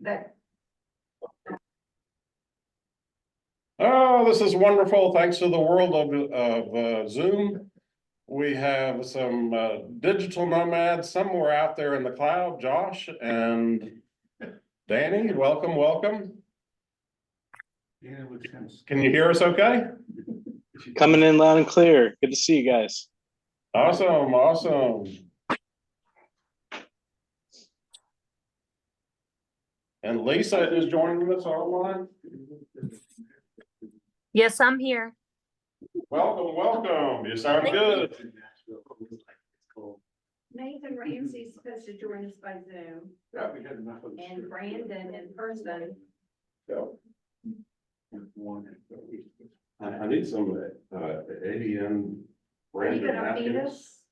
that. Oh, this is wonderful. Thanks to the world of Zoom. We have some digital nomads somewhere out there in the cloud. Josh and Danny, welcome, welcome. Can you hear us okay? Coming in loud and clear. Good to see you guys. Awesome, awesome. And Lisa is joining us online. Yes, I'm here. Welcome, welcome. You sound good. Nathan Ramsey's supposed to join us by Zoom. Yeah, we had enough of this. And Brandon in person. I need some AVN Are you branded gonna feed napkins. us?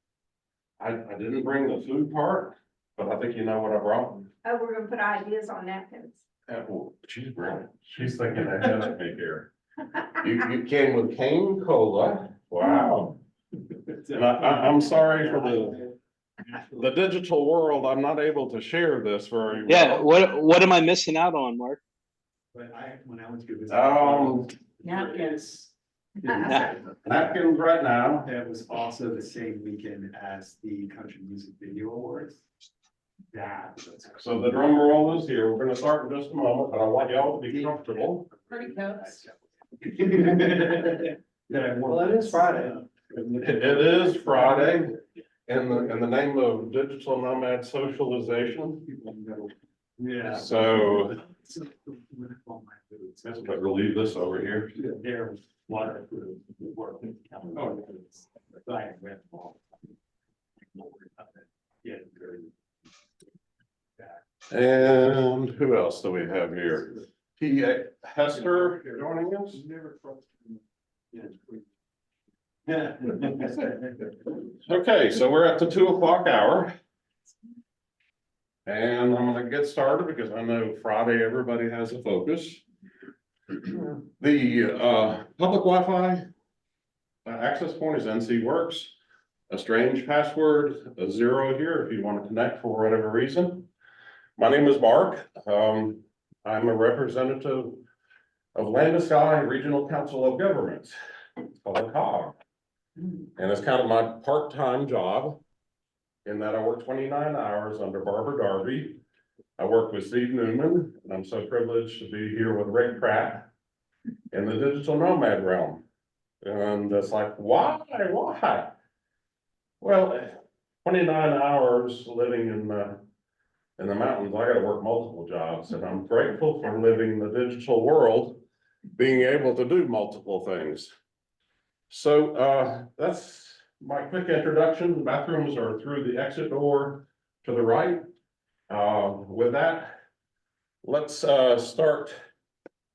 I didn't bring the food part, but I think you know what I brought. Oh, we're gonna put ideas on napkins. Well, she's brilliant. She's thinking ahead of me here. You came with cane cola. Wow. And I'm sorry for the digital world. I'm not able to share this very well. Yeah, what am I missing out on, Mark? But when I went to visit. Napkins. Napkins right now. That was also the same weekend as the Country Music Video Awards. So the drum roll is here. We're gonna start in just a moment, but I want y'all to be comfortable. Pretty cups. Well, it is Friday. It is Friday in the name of digital nomad socialization. Yeah. So but we'll leave this over here. There was water. Yeah. And who else do we have here? P.A. Hester joining us. Okay, so we're at the 2 o'clock hour. And I'm gonna get started because I know Friday, everybody has a focus. The public Wi-Fi access point is NC Works. A strange password, a 0 here if you want to connect for whatever reason. My name is Mark. I'm a representative of Land and Sky Regional Council of Governments, called COG. And it's kind of my part-time job in that I work 29 hours under Barbara Darby. I work with Steve Newman, and I'm so privileged to be here with Rick Pratt in the digital nomad realm. And it's like, why? Well, 29 hours living in the mountains, I gotta work multiple jobs, and I'm grateful for living in the digital world, being able to do multiple things. So that's my quick introduction. The bathrooms are through the exit door to the right. With that, let's start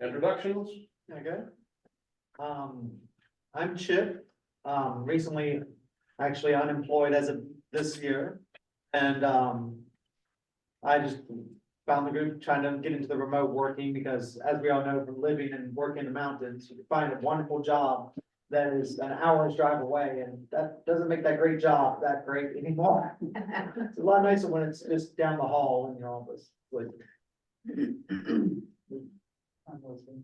introductions. Okay. I'm Chip. Recently, actually unemployed as of this year. And I just found the group trying to get into the remote working because as we all know from living and working in the mountains, you can find a wonderful job that is an hour's drive away, and that doesn't make that great job that great anymore. It's a lot nicer when it's just down the hall in your office. Like, I'm listening.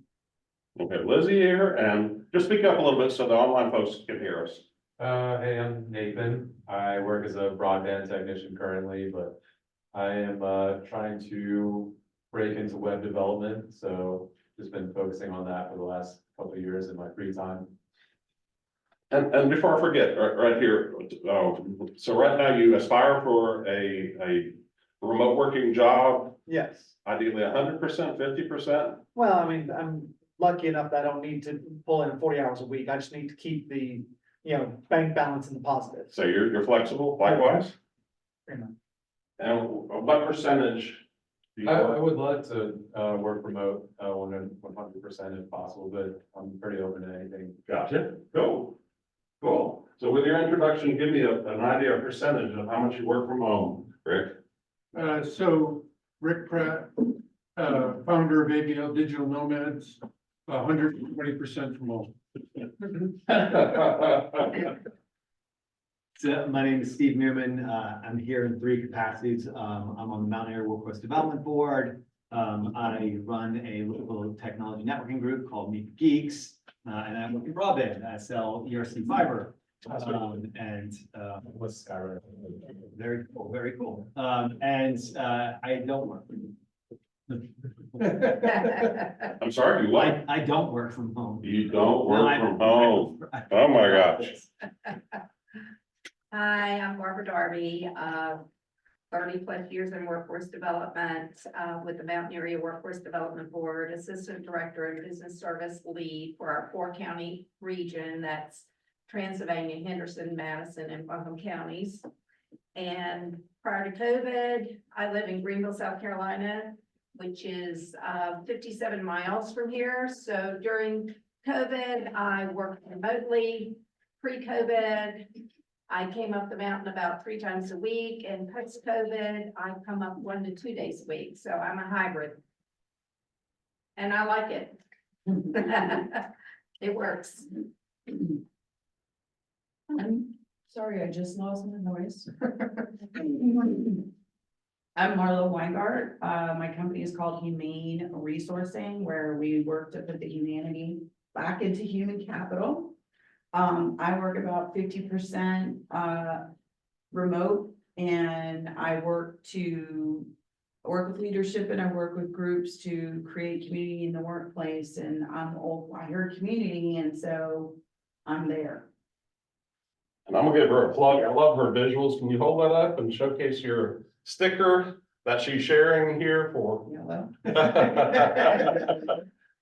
Okay, Lizzie here, and just speak up a little bit so the online folks can hear us. Hey, I'm Nathan. I work as a broadband technician currently, but I am trying to break into web development. So just been focusing on that for the last couple of years in my free time. And before I forget, right here, so right now you aspire for a remote working job, Yes. ideally 100%, 50%. Well, I mean, I'm lucky enough that I don't need to pull in 40 hours a week. I just need to keep the, bank balance in the positive. So you're flexible likewise. Pretty much. And what percentage? do you I work? would love to work remote 100% if possible, but I'm pretty open to anything. Gotcha. Cool. So with your introduction, give me an idea of percentage of how much you work from home, Rick. So Rick Pratt, founder of AVL Digital Nomads, 120% from home. So my name is Steve Newman. I'm here in 3 capacities. I'm on the Mountain Area Workforce Development Board. I run a local technology networking group called Meet Geeks, and I work in broadband. I sell ERC fiber. What's Skyrim? Very cool, very cool. I don't work. I'm sorry, you what? I don't work from home. You don't No, work from home. Oh my gosh. Hi, I'm Barbara Darby, 30+ years in workforce development, with the Mountain Area Workforce Development Board, Assistant Director and Business Service Lead for our 4-county region. That's Transylvania, Henderson, Madison, and Buncombe counties. And prior to COVID, I live in Greenville, South Carolina, which is 57 miles from here. So during COVID, I worked remotely. Pre-COVID, I came up the mountain about 3 times a week, and post-COVID, I come up 1 to 2 days a week. So I'm a hybrid. And I like it. It works. I'm sorry, I just lost my voice. I'm Marlo Weingart. My company is called Humane Resourcing, where we work to put the humanity back into human capital. I work about 50% remote, and I work with leadership, and I work with groups to create community in the workplace. And I heard community, and so I'm there. And I'm gonna give her a plug. I love her visuals. Can you hold that up and showcase your sticker that she's sharing here for? Yellow.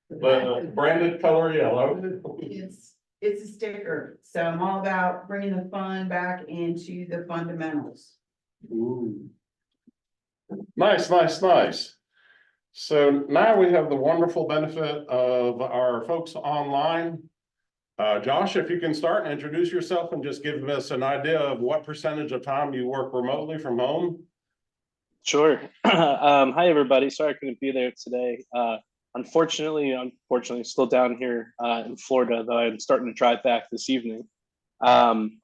The branded color yellow. It's a sticker, so I'm all about bringing the fun back into the fundamentals. Ooh. Nice, nice, nice. So now we have the wonderful benefit of our folks online. Josh, if you can start and introduce yourself and just give us an idea of what percentage of time you work remotely from home. Sure. Hi, everybody. Sorry I couldn't be there today. Unfortunately, still down here in Florida, though I'm starting to drive back this evening. I'm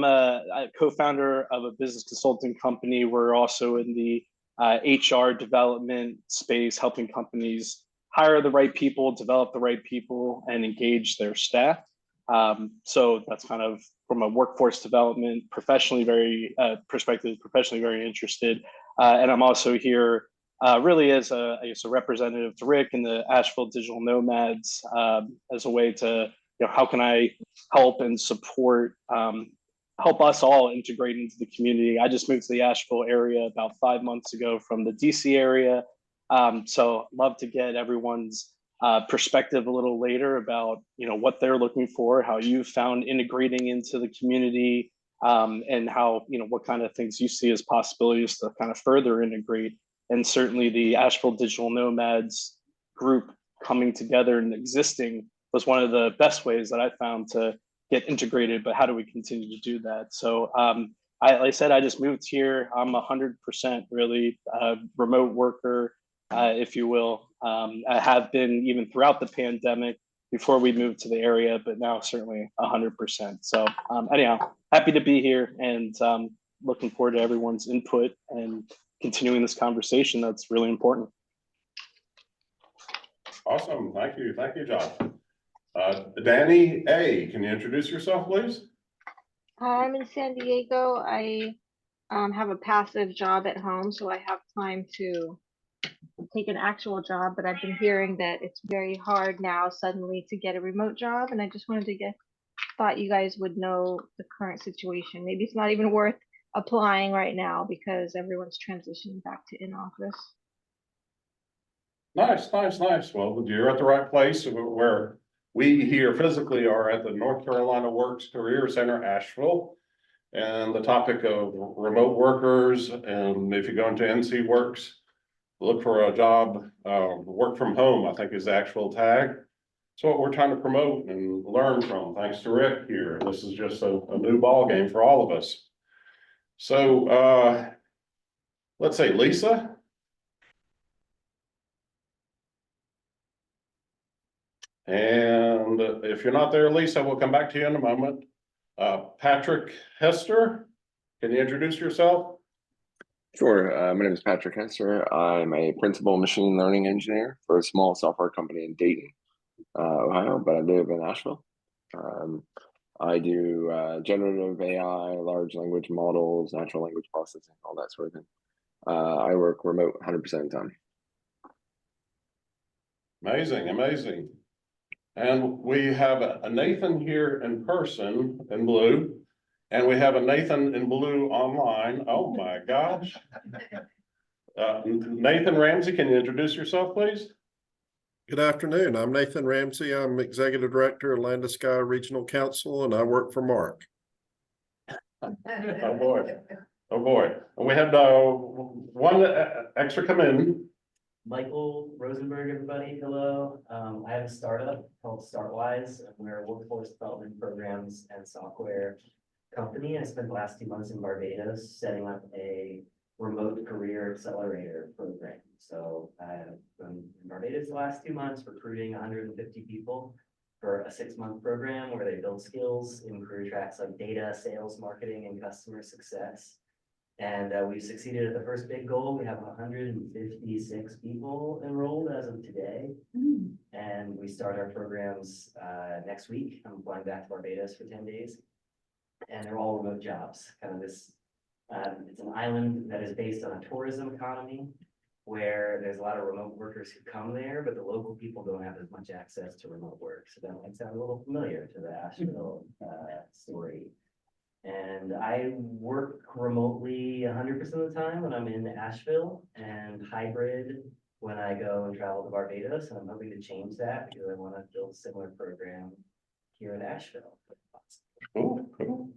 a co-founder of a business consulting company. We're also in the HR development space, helping companies hire the right people, develop the right people, and engage their staff. So that's kind of from a workforce development, professionally very interested. And I'm also here really as a representative to Rick and the Asheville Digital Nomads, as a way to, how can I help and support, help us all integrate into the community. I just moved to the Asheville area about 5 months ago from the DC area. So love to get everyone's perspective a little later about, what they're looking for, how you found integrating into the community, and how, what kind of things you see as possibilities to kind of further integrate. And certainly the Asheville Digital Nomads group coming together and existing was one of the best ways that I found to get integrated, but how do we continue to do that? So like I said, I just moved here. I'm 100% really remote worker, if you will. I have been even throughout the pandemic before we moved to the area, but now certainly 100%. So anyhow, happy to be here, and looking forward to everyone's input and continuing this conversation. That's really important. Awesome. Thank you, Josh. Danny A, can you introduce yourself, please? I'm in San Diego. I have a passive job at home, so I have time to take an actual job, but I've been hearing that it's very hard now suddenly to get a remote job, and I just wanted to thought you guys would know the current situation. Maybe it's not even worth applying right now because everyone's transitioning back to in-office. Nice. Well, you're at the right place where we here physically are at the North Carolina Works Career Center, Asheville. And the topic of remote workers, and if you go into NC Works, look for a job, work from home, I think is the actual tag. So what we're trying to promote and learn from, thanks to Rick here. This is just a new ball game for all of us. So let's say Lisa. And if you're not there, Lisa, we'll come back to you in a moment. Patrick Hester, can you introduce yourself? Sure. My name is Patrick Hester. I'm a principal machine learning engineer for a small software company in Dayton, Ohio, but I live in Asheville. I do generative AI, large language models, natural language processing, all that sort of thing. I work remote 100% of the time. Amazing, amazing. And we have a Nathan here in person in blue, and we have a Nathan in blue online. Oh my gosh. Nathan Ramsey, can you introduce yourself, please? Good afternoon. I'm Nathan Ramsey. I'm Executive Director of Land of Sky Regional Council, and I work for Marc. Oh boy, oh boy. And we had one extra come in. Michael Rosenberg, everybody, hello. I have a startup called Startwise, and we're a workforce development programs and software company. I spent the last 2 months in Barbados setting up a remote career accelerator program. So I've been in Barbados the last 2 months, recruiting 150 people for a 6-month program where they build skills in career tracks like data, sales, marketing, and customer success. And we've succeeded at the first big goal. We have 156 people enrolled as of today. And we start our programs next week. I'm flying back to Barbados for 10 days. And they're all remote jobs. Kind of this, it's an island that is based on a tourism economy where there's a lot of remote workers who come there, but the local people don't have as much access to remote work. So that might sound a little familiar to the Asheville story. And I work remotely 100% of the time when I'm in Asheville, and hybrid when I go and travel to Barbados. And I'm hoping to change that because I want to build a similar program here in Asheville. Cool, cool.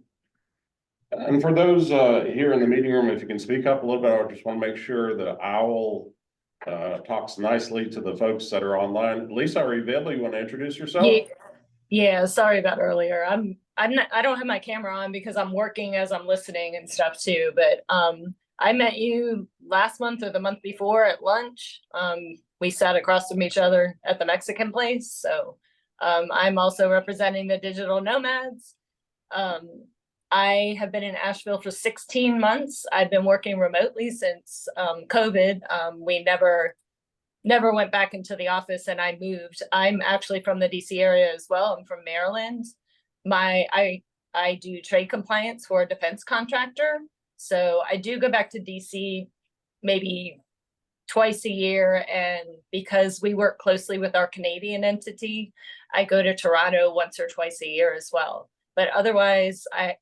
And for those here in the meeting room, if you can speak up a little bit, I just want to make sure that Owl talks nicely to the folks that are online. Lisa or Yvette, you want to introduce yourself? Yeah, sorry about earlier. I don't have my camera on because I'm working as I'm listening and stuff too, but I met you last month or the month before at lunch. We sat across from each other at the Mexican place. So I'm also representing the Digital Nomads. I have been in Asheville for 16 months. I've been working remotely since COVID. We never went back into the office, and I moved. I'm actually from the DC area as well. I'm from Maryland. I do trade compliance for a defense contractor. So I do go back to DC maybe twice a year. And because we work closely with our Canadian entity, I go to Toronto once or twice a year as well. But otherwise, I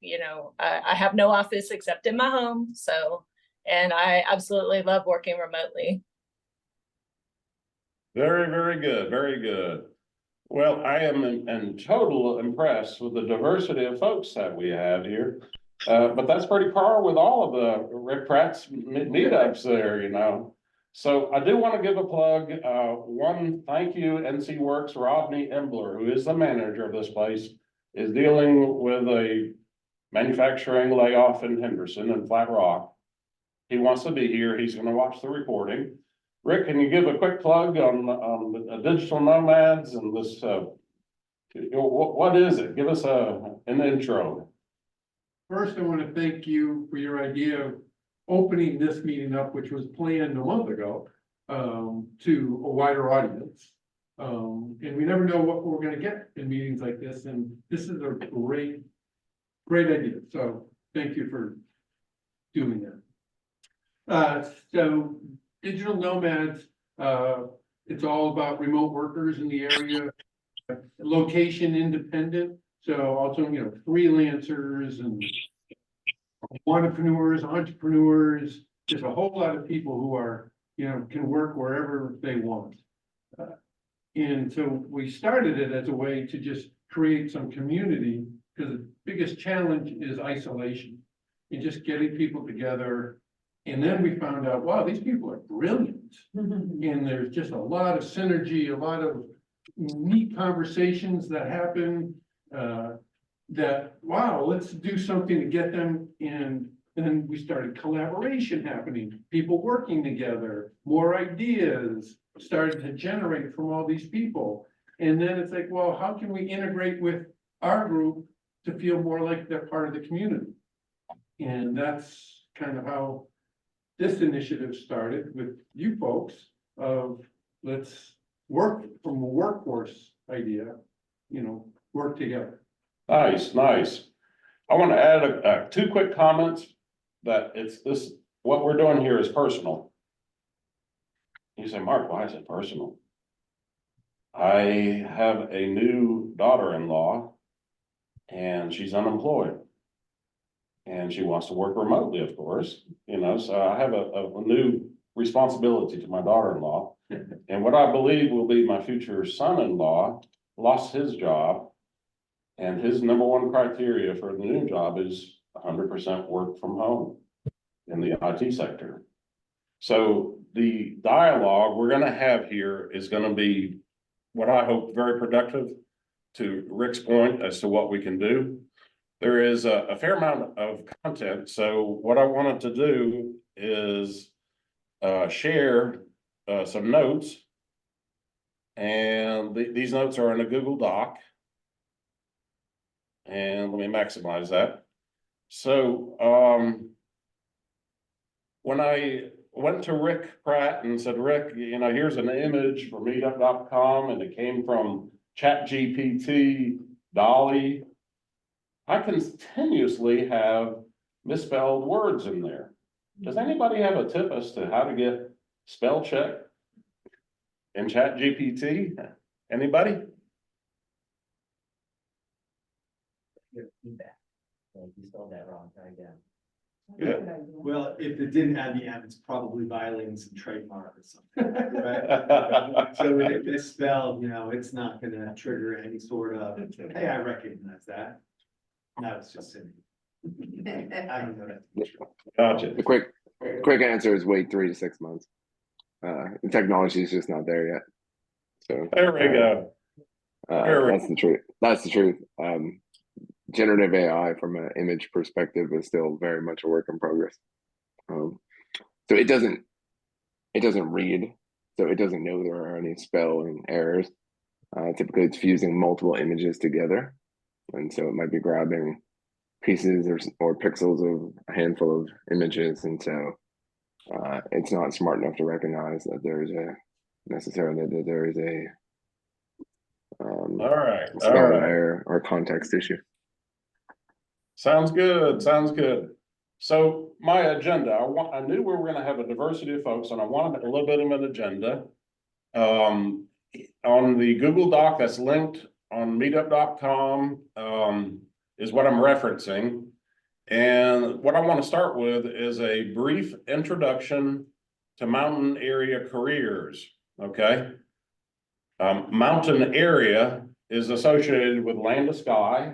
have no office except in my home. So, and I absolutely love working remotely. Very, very good. Very good. Well, I am in total impressed with the diversity of folks that we have here. But that's pretty par with all of the Rick Pratt's meetups there, you know. So I do want to give a plug. One, thank you, NC Works, Rodney Embler, who is the manager of this place, is dealing with a manufacturing layoff in Henderson and Flat Rock. He wants to be here. He's going to watch the recording. Rick, can you give a quick plug on the Digital Nomads and this? What is it? Give us an intro. First, I want to thank you for your idea of opening this meeting up, which was planned a month ago, to a wider audience. And we never know what we're going to get in meetings like this. And this is a great idea. So thank you for doing that. So Digital Nomads, it's all about remote workers in the area, location independent. So also, freelancers and entrepreneurs, just a whole lot of people who are, can work wherever they want. And so we started it as a way to just create some community, because the biggest challenge is isolation and just getting people together. And then we found out, wow, these people are brilliant. And there's just a lot of synergy, a lot of neat conversations that happen, wow, let's do something to get them in. And then we started collaboration happening, people working together, more ideas started to generate from all these people. And then it's like, well, how can we integrate with our group to feel more like they're part of the community? And that's kind of how this initiative started with you folks of let's work from a workforce idea, work together. Nice, nice. I want to add two quick comments that what we're doing here is personal. You say, Mark, why is it personal? I have a new daughter-in-law and she's unemployed. And she wants to work remotely, of course, so I have a new responsibility to my daughter-in-law. And what I believe will be my future son-in-law lost his job. And his number one criteria for the new job is 100% work from home in the IT sector. So the dialogue we're going to have here is going to be what I hope very productive, to Rick's point as to what we can do. There is a fair amount of content. So what I wanted to do is share some notes. And these notes are in a Google Doc. And let me maximize that. So when I went to Rick Pratt and said, Rick, here's an image for meetup.com, and it came from ChatGPT, Dolly. I continuously have misspelled words in there. Does anybody have a tip as to how to get spell check in ChatGPT? Anybody? Your feedback. Like you spelled that wrong, try again. Yeah. Well, if it didn't have the M, it's probably violating some trademark or something, right? So if it's misspelled, it's not gonna trigger any sort of, hey, I recognize that. No, it's just silly. I don't know that. Gotcha. The quick answer is wait 3 to 6 months. The technology is just not there yet. So There we go. that's the truth. That's the truth. Generative AI from an image perspective is still very much a work in progress. So it doesn't read, so it doesn't know there are any spelling errors. Typically it's fusing multiple images together. And so it might be grabbing pieces or pixels of a handful of images. And so it's not smart enough to recognize that there's a All right. spelling error or context issue. Sounds good. Sounds good. So my agenda, I knew we were going to have a diversity of folks, and I wanted a little bit of an agenda. On the Google Doc that's linked on meetup.com is what I'm referencing. And what I want to start with is a brief introduction to mountain area careers. Okay. Mountain area is associated with land to sky,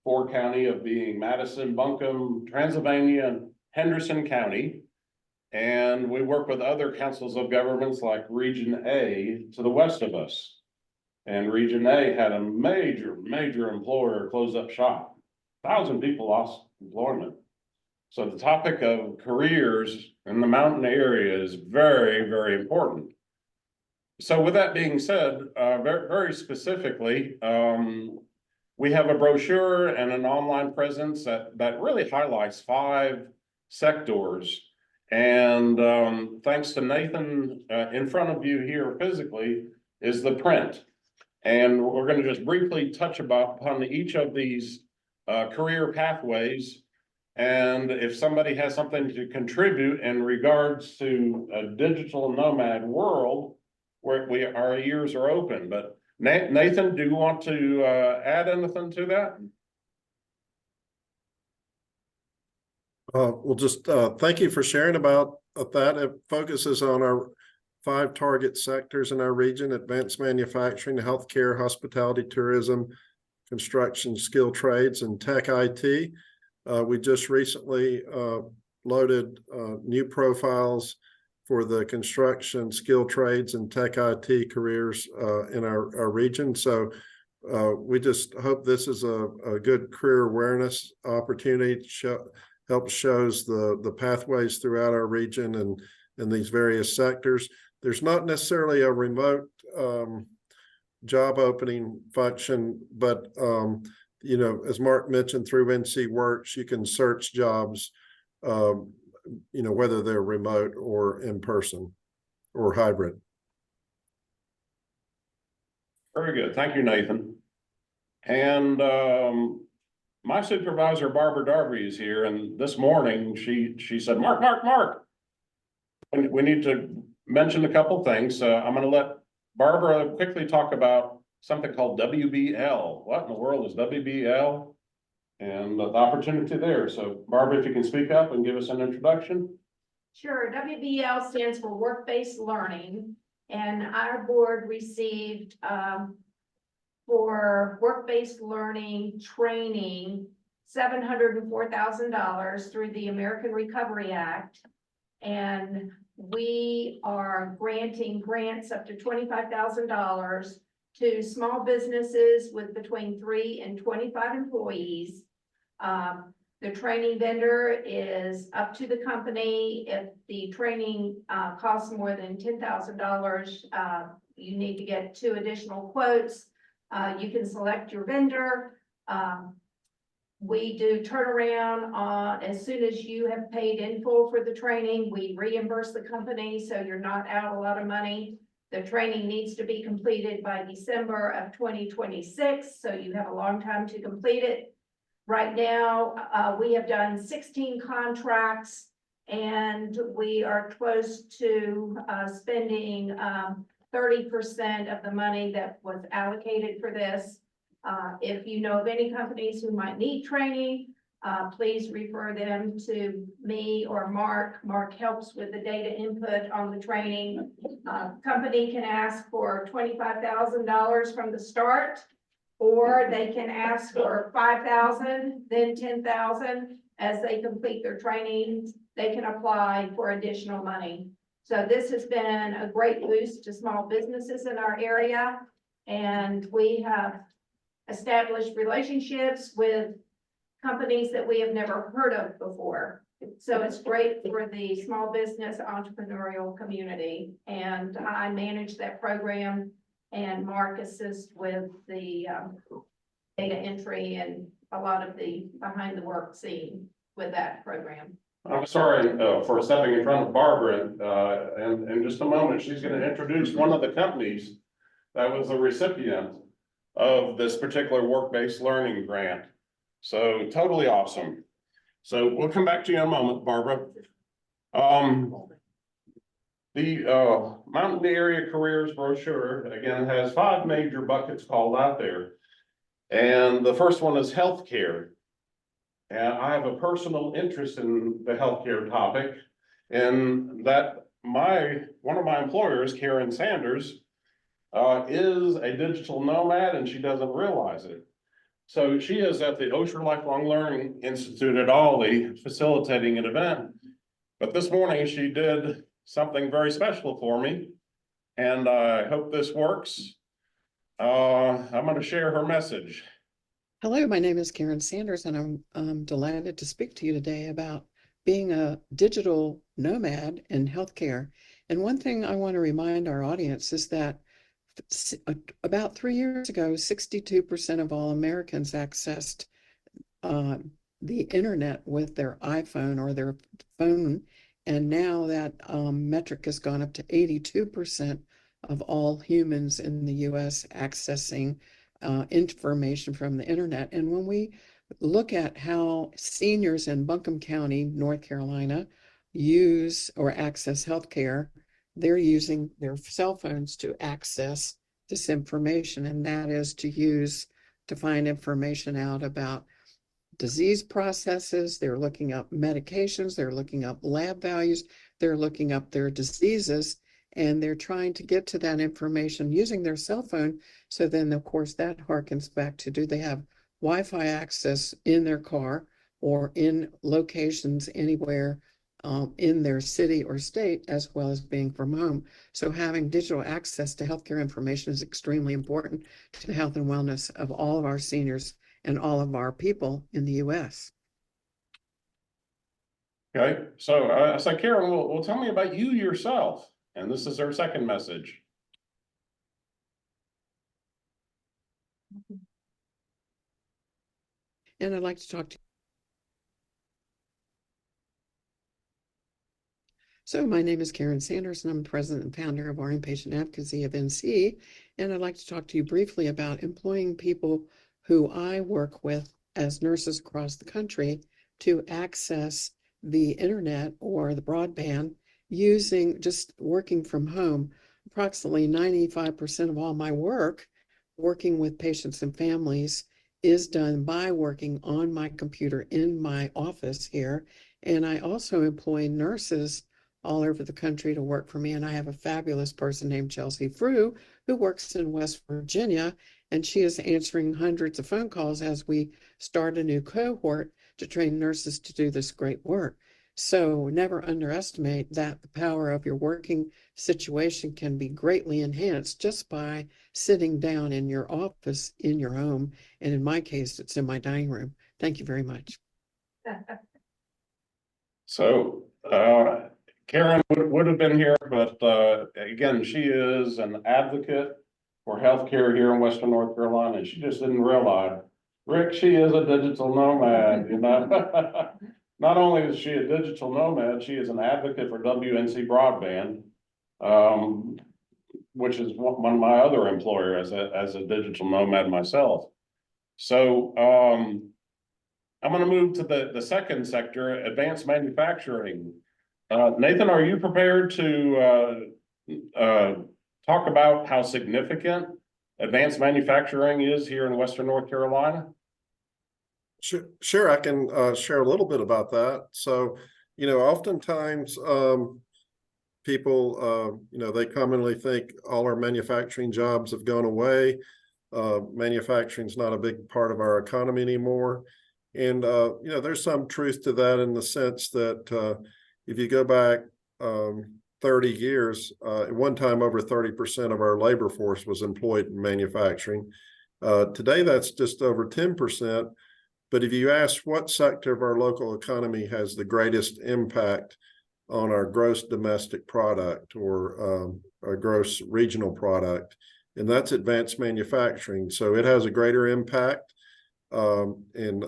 4 county of being Madison, Buncombe, Transylvania, and Henderson County. And we work with other councils of governments like Region A to the west of us. And Region A had a major employer close up shop. 1,000 people lost employment. So the topic of careers in the mountain area is very, very important. So with that being said, very specifically, we have a brochure and an online presence that really highlights 5 sectors. And thanks to Nathan, in front of you here physically is the print. And we're going to just briefly touch upon each of these career pathways. And if somebody has something to contribute in regards to a digital nomad world, where our ears are open. But Nathan, do you want to add anything to that? Well, just thank you for sharing about that. It focuses on our 5 target sectors in our region: advanced manufacturing, healthcare, hospitality, tourism, construction, skilled trades, and tech IT. We just recently loaded new profiles for the construction, skilled trades, and tech IT careers in our region. So we just hope this is a good career awareness opportunity to help shows the pathways throughout our region and in these various sectors. There's not necessarily a remote job opening function, but as Mark mentioned, through NC Works, you can search jobs whether they're remote or in person or hybrid. Very good. Thank you, Nathan. And my supervisor, Barbara Darby, is here, and this morning she said, Mark, we need to mention a couple things. I'm going to let Barbara quickly talk about something called WBL. What in the world is WBL? And the opportunity there. So Barbara, if you can speak up and give us an introduction. Sure. WBL stands for Work-Based Learning, and our board received for work-based learning training $704,000 through the American Recovery Act. And we are granting grants up to $25,000 to small businesses with between 3 and 25 employees. The training vendor is up to the company. If the training costs more than $10,000, you need to get 2 additional quotes. You can select your vendor. We do turnaround on as soon as you have paid in full for the training. We reimburse the company, so you're not out a lot of money. The training needs to be completed by December of 2026, so you have a long time to complete it. Right now, we have done 16 contracts, and we are close to spending 30% of the money that was allocated for this. If you know of any companies who might need training, please refer them to me or Mark. Mark helps with the data input on the training. Company can ask for $25,000 from the start, or they can ask for $5,000, then $10,000. As they complete their training, they can apply for additional money. So this has been a great boost to small businesses in our area, and we have established relationships with companies that we have never heard of before. So it's great for the small business entrepreneurial community, and I manage that program, and Mark assists with the data entry and a lot of the behind the work scene with that program. I'm sorry for stepping in front of Barbara, and in just a moment, she's going to introduce one of the companies that was a recipient of this particular work-based learning grant. So totally awesome. So we'll come back to you in a moment, Barbara. The Mountain Area Careers brochure, again, has 5 major buckets called out there. And the first one is healthcare. And I have a personal interest in the healthcare topic, and that one of my employers, Karen Sanders, is a digital nomad, and she doesn't realize it. So she is at the Osher Lifelong Learning Institute at Ollie facilitating an event. But this morning she did something very special for me, and I hope this works. I'm going to share her message. Hello, my name is Karen Sanders, and I'm delighted to speak to you today about being a digital nomad in healthcare. And one thing I want to remind our audience is that about 3 years ago, 62% of all Americans accessed the internet with their iPhone or their phone. And now that metric has gone up to 82% of all humans in the US accessing information from the internet. And when we look at how seniors in Buncombe County, North Carolina, use or access healthcare, they're using their cell phones to access this information, and that is to find information out about disease processes. They're looking up medications, they're looking up lab values, they're looking up their diseases, and they're trying to get to that information using their cell phone. So then, of course, that harkens back to, do they have Wi-Fi access in their car or in locations anywhere in their city or state, as well as being from home. So having digital access to healthcare information is extremely important to the health and wellness of all of our seniors and all of our people in the US. Okay, so Karen, will tell me about you yourself. And this is her second message. And I'd like to talk to So my name is Karen Sanders, and I'm president and founder of our Inpatient Advocacy of NC. And I'd like to talk to you briefly about employing people who I work with as nurses across the country to access the internet or the broadband using just working from home. Approximately 95% of all my work working with patients and families is done by working on my computer in my office here. And I also employ nurses all over the country to work for me. And I have a fabulous person named Chelsea Frew who works in West Virginia, and she is answering hundreds of phone calls as we start a new cohort to train nurses to do this great work. So never underestimate that the power of your working situation can be greatly enhanced just by sitting down in your office in your home. And in my case, it's in my dining room. Thank you very much. So, Karen would have been here, but, again, she is an advocate for healthcare here in Western North Carolina, and she just didn't realize, Rick, she is a digital nomad, you know? Not only is she a digital nomad, she is an advocate for WNC Broadband, which is one of my other employers as a digital nomad myself. So I'm going to move to the second sector, advanced manufacturing. Nathan, are you prepared to talk about how significant advanced manufacturing is here in Western North Carolina? Sure, I can share a little bit about that. So, you know, oftentimes people, you know, they commonly think all our manufacturing jobs have gone away. Manufacturing is not a big part of our economy anymore. And, you know, there's some truth to that in the sense that if you go back 30 years, at one time over 30% of our labor force was employed in manufacturing. Today, that's just over 10%. But if you ask what sector of our local economy has the greatest impact on our gross domestic product or our gross regional product, and that's advanced manufacturing. So it has a greater impact in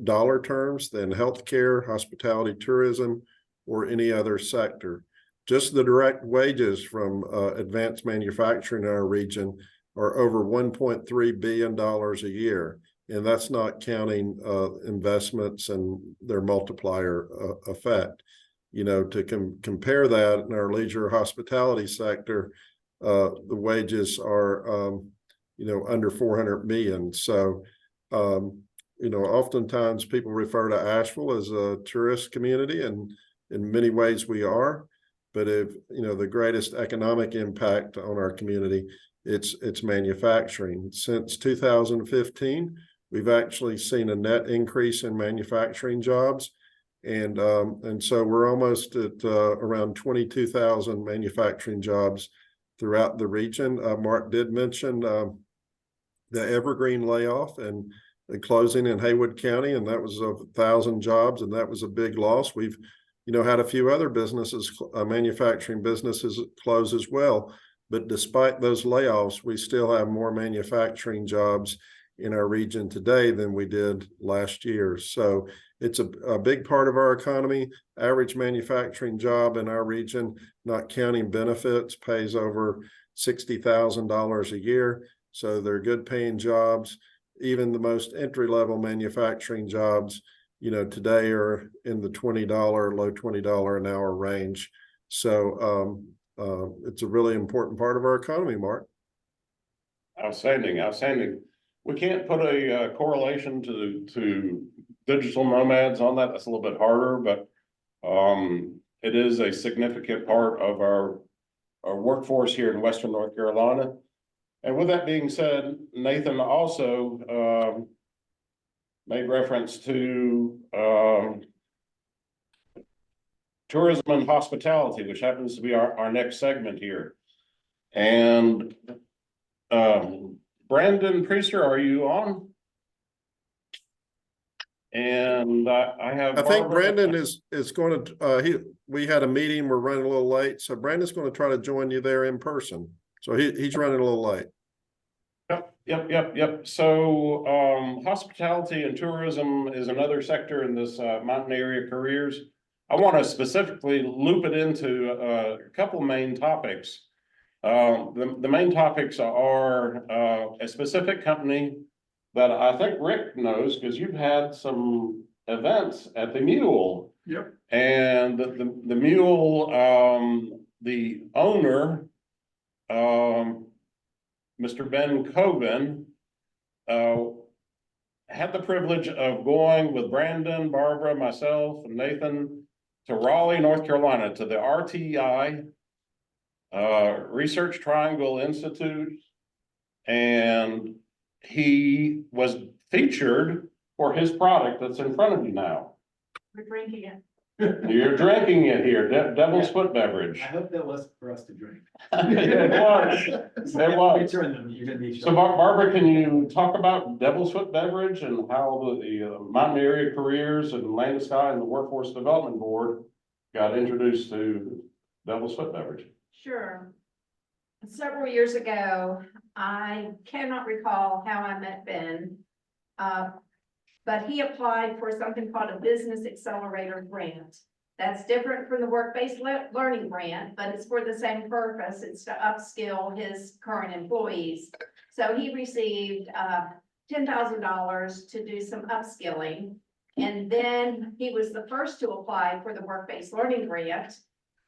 dollar terms than healthcare, hospitality, tourism, or any other sector. Just the direct wages from advanced manufacturing in our region are over $1.3 billion a year. And that's not counting investments and their multiplier effect. You know, to compare that in our leisure hospitality sector, the wages are, you know, under 400 million. So, you know, oftentimes people refer to Asheville as a tourist community, and in many ways we are. But if, you know, the greatest economic impact on our community, it's manufacturing. Since 2015, we've actually seen a net increase in manufacturing jobs. And so we're almost at around 22,000 manufacturing jobs throughout the region. Marc did mention the Evergreen layoff and the closing in Haywood County, and that was 1,000 jobs, and that was a big loss. We've, you know, had a few other businesses, manufacturing businesses close as well. But despite those layoffs, we still have more manufacturing jobs in our region today than we did last year. So it's a big part of our economy. Average manufacturing job in our region, not counting benefits, pays over $60,000 a year. So they're good paying jobs. Even the most entry-level manufacturing jobs, you know, today are in the $20, low $20 an hour range. So it's a really important part of our economy, Marc. Outstanding, outstanding. We can't put a correlation to digital nomads on that. That's a little bit harder, but it is a significant part of our workforce here in Western North Carolina. And with that being said, Nathan also made reference to tourism and hospitality, which happens to be our next segment here. And Brandon Priester, are you on? And I think Brandon is going to, we had a meeting, we're running a little late. So Brandon's going to try to join you there in person. So he's running a little late. Yep. So hospitality and tourism is another sector in this mountain area careers. I want to specifically loop it into a couple main topics. The main topics are a specific company that I think Rick knows, because you've had some events at the Mule. Yep. And the Mule, the owner, Mr. Ben Coben, had the privilege of going with Brandon, Barbara, myself, and Nathan to Raleigh, North Carolina, to the RTI Research Triangle Institute. And he was featured for his product that's in front of you now. We're drinking it. You're drinking it here, Devil's Foot Beverage. I hope that wasn't for us to drink. It was. It was. Return them, you're gonna be. So Barbara, can you talk about Devil's Foot Beverage and how the Mountain Area Careers and Land Sky and the Workforce Development Board got introduced to Devil's Foot Beverage? Sure. Several years ago, I cannot recall how I met Ben. But he applied for something called a Business Accelerator Grant. That's different from the Work-Based Learning Grant, but it's for the same purpose. It's to upskill his current employees. So he received $10,000 to do some upskilling. And then he was the first to apply for the Work-Based Learning Grant.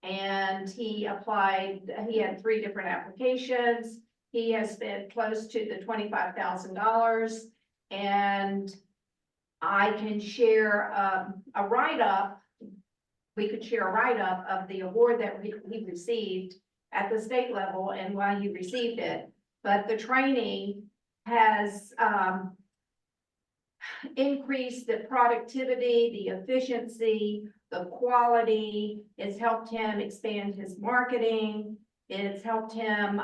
And he applied, he had 3 different applications. He has spent close to the $25,000. And I can share a write-up. We could share a write-up of the award that he received at the state level and why he received it. But the training has increased the productivity, the efficiency, the quality. It's helped him expand his marketing. It's helped him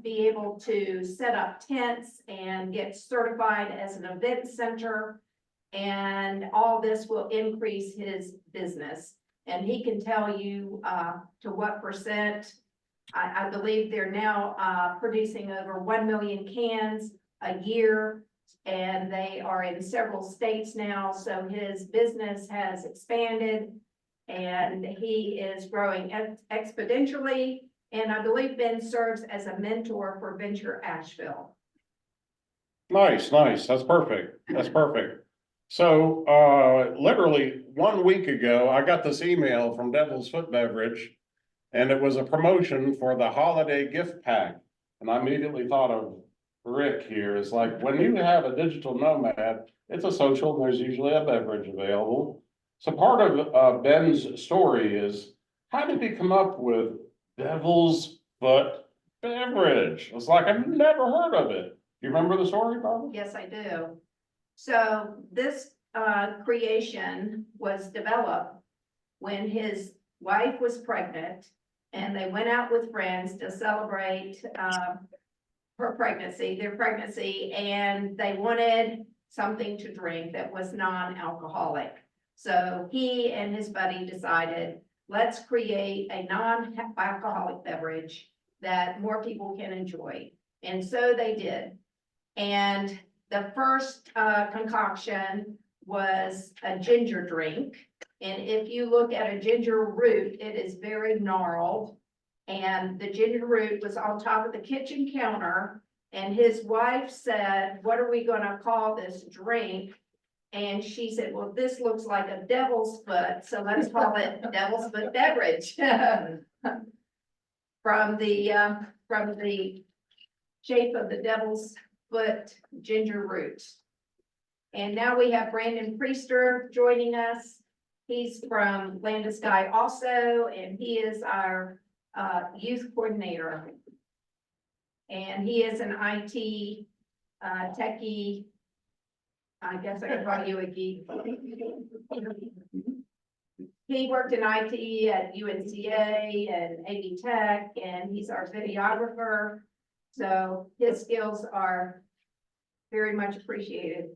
be able to set up tents and get certified as an event center. And all this will increase his business. And he can tell you to what percent. I believe they're now producing over 1 million cans a year. And they are in several states now. So his business has expanded and he is growing exponentially. And I believe Ben serves as a mentor for Venture Asheville. Nice, nice. That's perfect. That's perfect. So literally 1 week ago, I got this email from Devil's Foot Beverage, and it was a promotion for the holiday gift pack. And I immediately thought of Rick here. It's like, when you have a digital nomad, it's a social, and there's usually a beverage available. So part of Ben's story is, how did he come up with Devil's Foot Beverage? It's like, I've never heard of it. You remember the story, Barbara? Yes, I do. So this creation was developed when his wife was pregnant and they went out with friends to celebrate their pregnancy, and they wanted something to drink that was non-alcoholic. So he and his buddy decided, let's create a non-alcoholic beverage that more people can enjoy. And so they did. And the first concoction was a ginger drink. And if you look at a ginger root, it is very gnarled. And the ginger root was on top of the kitchen counter. And his wife said, what are we gonna call this drink? And she said, well, this looks like a devil's foot, so let's call it Devil's Foot Beverage. From the shape of the devil's foot ginger root. And now we have Brandon Priester joining us. He's from Land Sky also, and he is our youth coordinator. And he is an IT techie. I guess I could call you a geek. He worked in IT at UNCA and AV Tech, and he's our videographer. So his skills are very much appreciated.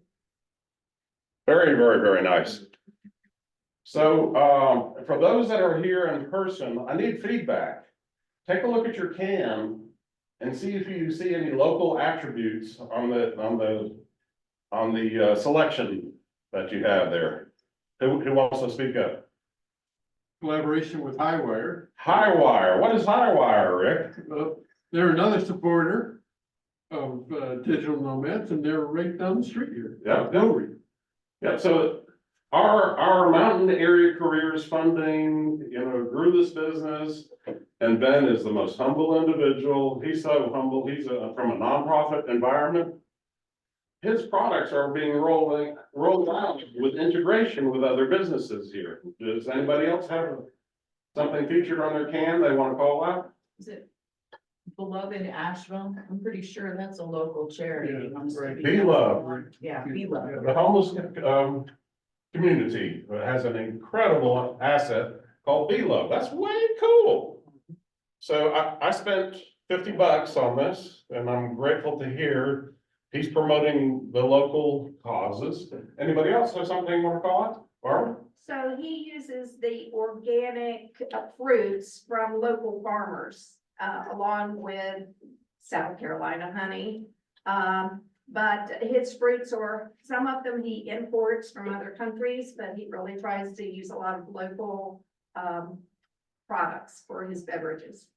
Very, very, very nice. So for those that are here in person, I need feedback. Take a look at your can and see if you see any local attributes on the selection that you have there. Who wants to speak up? collaboration with Highwire. Highwire, what is Highwire, Rick? They're another supporter of Digital Nomads, and they're right down the street here. Yeah, yeah, so our mountain area careers funding, grew this business. And Ben is the most humble individual. He's so humble. He's from a nonprofit environment. His products are being rolled out with integration with other businesses here. Does anybody else have something featured on their can they want to call out? Is it Beloved Asheville? I'm pretty sure that's a local charity. Yeah, right. Be Love. Yeah, Be Love. The homeless community has an incredible asset called Be Love. That's way cool. So I spent $50 on this, and I'm grateful to hear he's promoting the local causes. Anybody else have something you want to call out? Barbara? So he uses the organic fruits from local farmers, along with South Carolina honey. But his fruits are, some of them he imports from other countries, but he really tries to use a lot of local products for his beverages.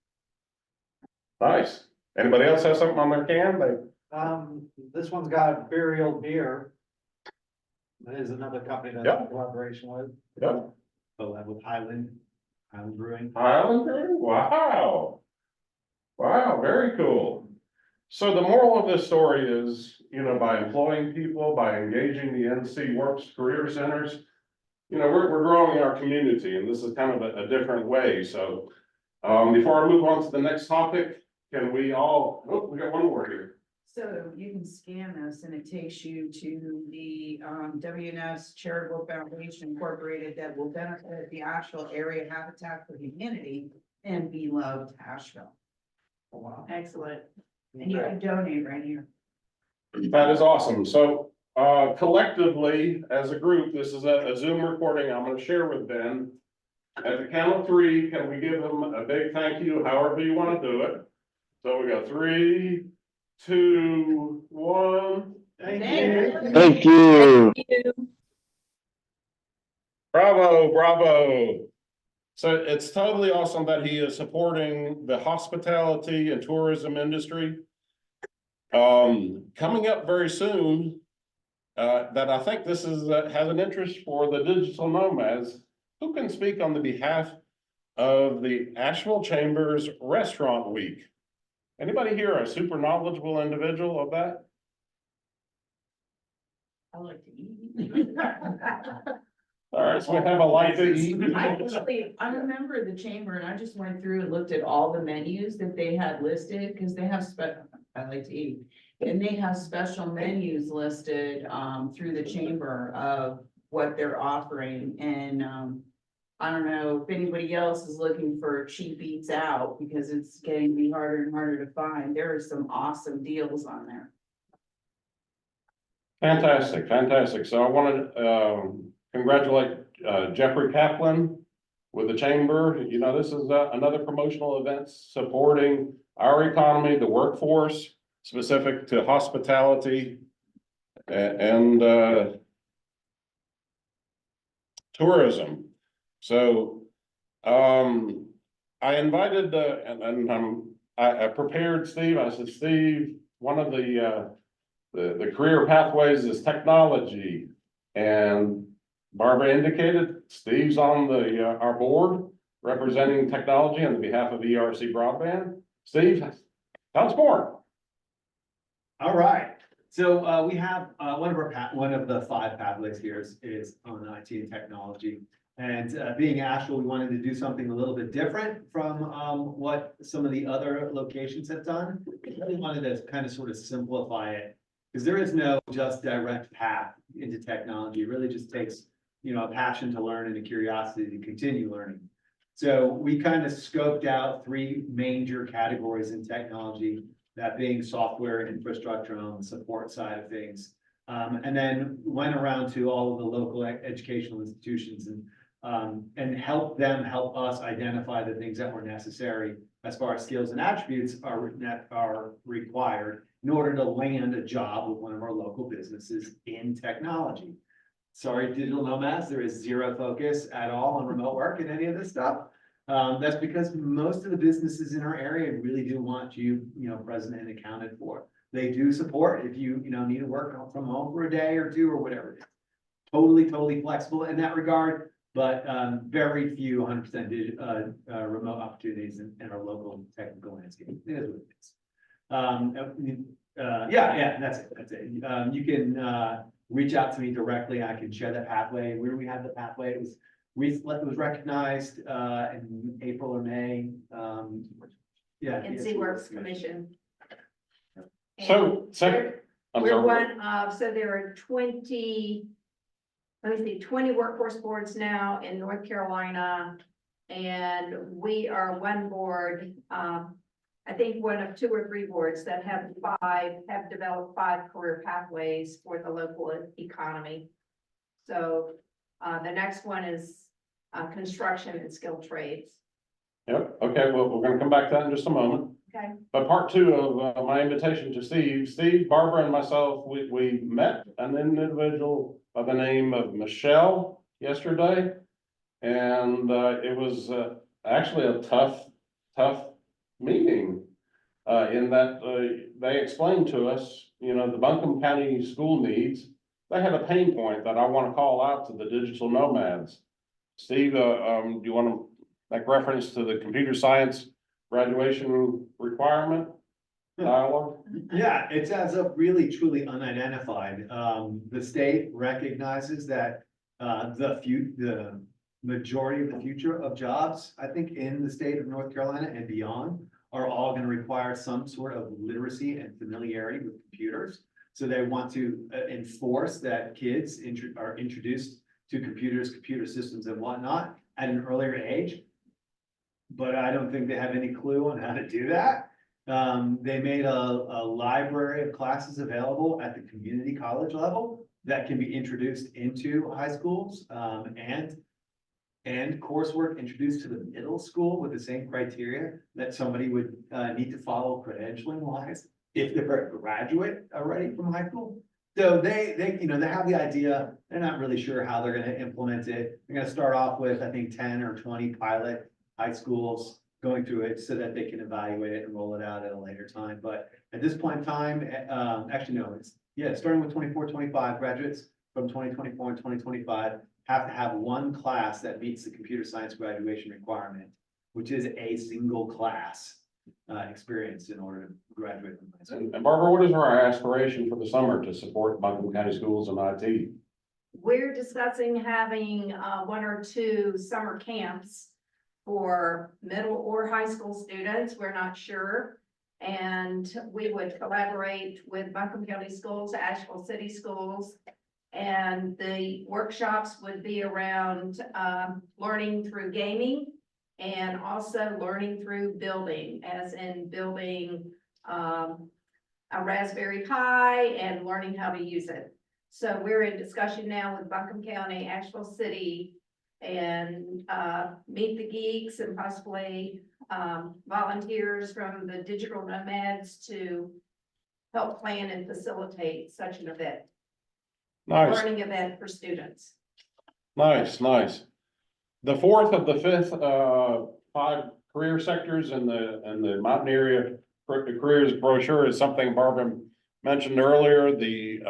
Nice. Anybody else have something on their can? This one's got Burial Beer. That is another company that Yep. in collaboration with. Yep. With Highland Brewing. Highlander? Wow. Wow, very cool. So the moral of this story is, by employing people, by engaging the NC Works Career Centers, we're growing our community, and this is kind of a different way. So before I move on to the next topic, can we all, we got one more here. So you can scan this and it takes you to the WNS Charitable Foundation Incorporated that will benefit the Asheville Area Habitat for Humanity and Be Loved Asheville. Wow. Excellent. And you can donate right here. That is awesome. So collectively, as a group, this is a Zoom recording I'm going to share with Ben. At the count of 3, can we give him a big thank you, however you want to do it? So we got 3, 2, 1. Thank you. Thank you. Bravo, bravo. So it's totally awesome that he is supporting the hospitality and tourism industry. Coming up very soon, that I think this is has an interest for the Digital Nomads. Who can speak on the behalf of the Asheville Chambers Restaurant Week? Anybody here a super knowledgeable individual of that? I like to eat. All right, so we have a like to eat. I remember the chamber and I just went through and looked at all the menus that they had listed, because they have I like to eat. And they have special menus listed, through the chamber of what they're offering. And, I don't know if anybody else is looking for cheap eats out, because it's getting to be harder and harder to find. There are some awesome deals on there. Fantastic, fantastic. So I want to congratulate Jeffrey Kaplan with the chamber. This is another promotional event supporting our economy, the workforce, specific to hospitality and tourism. So I invited I prepared Steve. I said, Steve, one of the career pathways is technology, and Barbara indicated Steve's on our board representing technology on behalf of ERC Broadband. Steve, tell us more. All right, so we have one of the 5 pathways here is on IT and technology. And being Asheville, we wanted to do something a little bit different from what some of the other locations have done. We really wanted to kind of sort of simplify it, because there is no just direct path into technology. It really just takes, a passion to learn and a curiosity to continue learning. So we kind of scoped out 3 major categories in technology, that being software, infrastructure on the support side of things. And then went around to all of the local educational institutions and help us identify the things that were necessary as far as skills and attributes are required in order to land a job with one of our local businesses in technology. sorry, digital nomads, there is zero focus at all on remote work and any of this stuff. That's because most of the businesses in our area really do want you, present and accounted for. They do support if you, need to work from home for a day or two or whatever it is. Totally flexible in that regard, but very few 100% remote opportunities in our local technical landscape. It is what it is. Yeah, that's it. You can reach out to me directly. I can share that pathway. Where we have the pathway, it was recognized in April or May. NC Works Commission. So, We're one of, so there are 20 workforce boards now in North Carolina. And we are one board, I think one of 2 or 3 boards that have developed 5 career pathways for the local economy. So the next one is construction and skilled trades. Yep, okay, well, we're gonna come back to that in just a moment. Okay. But part 2 of my invitation to Steve, Barbara and myself, we met an individual by the name of Michelle yesterday. And it was actually a tough meeting in that they explained to us, the Buncombe County school needs. They had a pain point that I want to call out to the digital nomads. Steve, do you want to make reference to the computer science graduation requirement dialogue? Yeah, it's as of really truly unidentified. The state recognizes that the majority of the future of jobs, I think, in the state of North Carolina and beyond, are all going to require some sort of literacy and familiarity with computers. So they want to enforce that kids are introduced to computers, computer systems and whatnot at an earlier age. But I don't think they have any clue on how to do that. They made a library of classes available at the community college level that can be introduced into high schools, and coursework introduced to the middle school with the same criteria that somebody would need to follow credentialing wise if they're a graduate already from high school. So they have the idea. They're not really sure how they're going to implement it. They're going to start off with, I think, 10 or 20 pilot high schools going through it so that they can evaluate it and roll it out at a later time. But at this point in time, actually, no, starting with 24, 25 graduates from 2024 and 2025 have to have one class that meets the computer science graduation requirement, which is a single class experience in order to graduate from high school. And Barbara, what is our aspiration for the summer to support Buncombe County schools and IT? We're discussing having 1 or 2 summer camps for middle or high school students. We're not sure. And we would collaborate with Buncombe County Schools, Asheville City Schools. And the workshops would be around learning through gaming and also learning through building, as in building a Raspberry Pi and learning how to use it. So we're in discussion now with Buncombe County, Asheville City, and Meet the Geeks and possibly volunteers from the Digital Nomads to help plan and facilitate such an event. Nice. Learning event for students. Nice. The 4th of the 5th 5 career sectors in the mountain area careers brochure is something Barbara mentioned earlier, the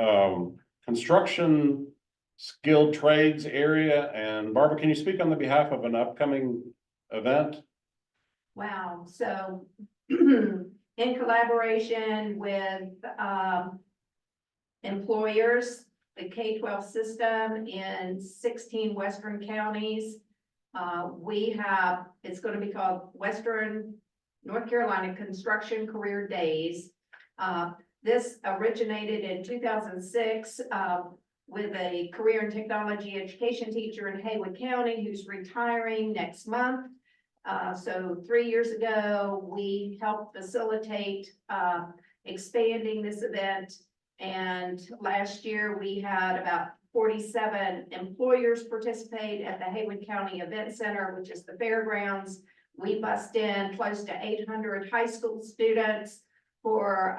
construction skilled trades area. And Barbara, can you speak on the behalf of an upcoming event? Wow, so in collaboration with employers, the K-12 system in 16 Western counties, it's going to be called Western North Carolina Construction Career Days. This originated in 2006 with a career and technology education teacher in Haywood County who's retiring next month. So 3 years ago, we helped facilitate expanding this event. And last year we had about 47 employers participate at the Haywood County Event Center, which is the fairgrounds. We bussed in close to 800 high school students for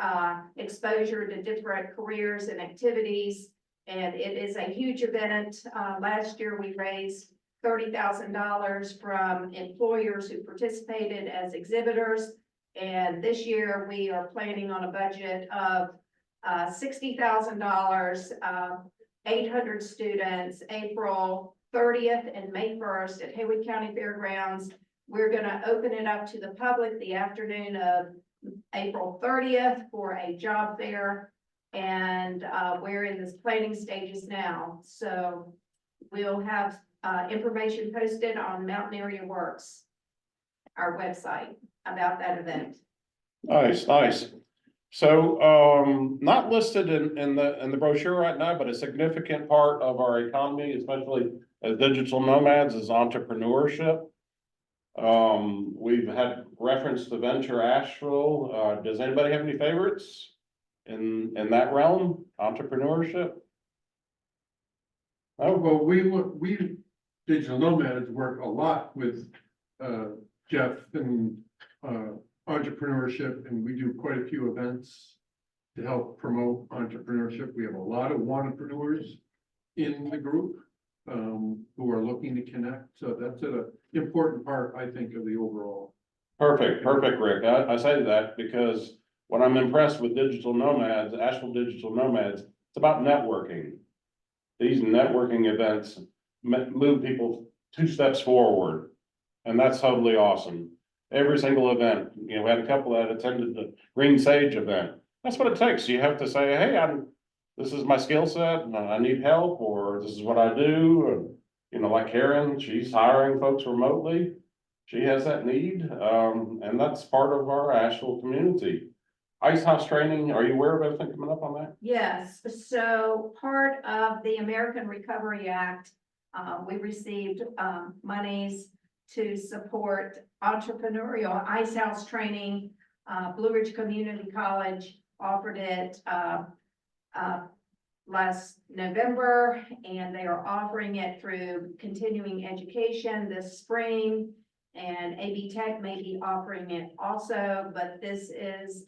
exposure to different careers and activities. And it is a huge event. Last year, we raised $30,000 from employers who participated as exhibitors. And this year, we are planning on a budget of $60,000, 800 students, April 30th and May 1st at Haywood County Fairgrounds. We're gonna open it up to the public the afternoon of April 30th for a job fair. And we're in this planning stages now. So we'll have information posted on Mountain Area Works, our website, about that event. Nice, nice. So, not listed in the brochure right now, but a significant part of our economy, especially as digital nomads, is entrepreneurship. We've had reference to Venture Asheville. Does anybody have any favorites in that realm, entrepreneurship? Oh, well, we digital nomads work a lot with Jeff and entrepreneurship, and we do quite a few events to help promote entrepreneurship. We have a lot of entrepreneurs in the group who are looking to connect. So that's an important part, I think, of the overall. Perfect, Rick. I say that because when I'm impressed with digital nomads, Asheville Digital Nomads, it's about networking. These networking events move people 2 steps forward, and that's totally awesome. Every single event, we had a couple that attended the Green Sage event. That's what it takes. You have to say, hey, this is my skill set and I need help, or this is what I do. And, like Karen, she's hiring folks remotely. She has that need. And that's part of our Asheville community. Ice House training, are you aware of everything coming up on that? Yes, so part of the American Recovery Act, we received monies to support entrepreneurial ice house training. Blue Ridge Community College offered it last November, and they are offering it through continuing education this spring. And AB Tech may be offering it also, but this is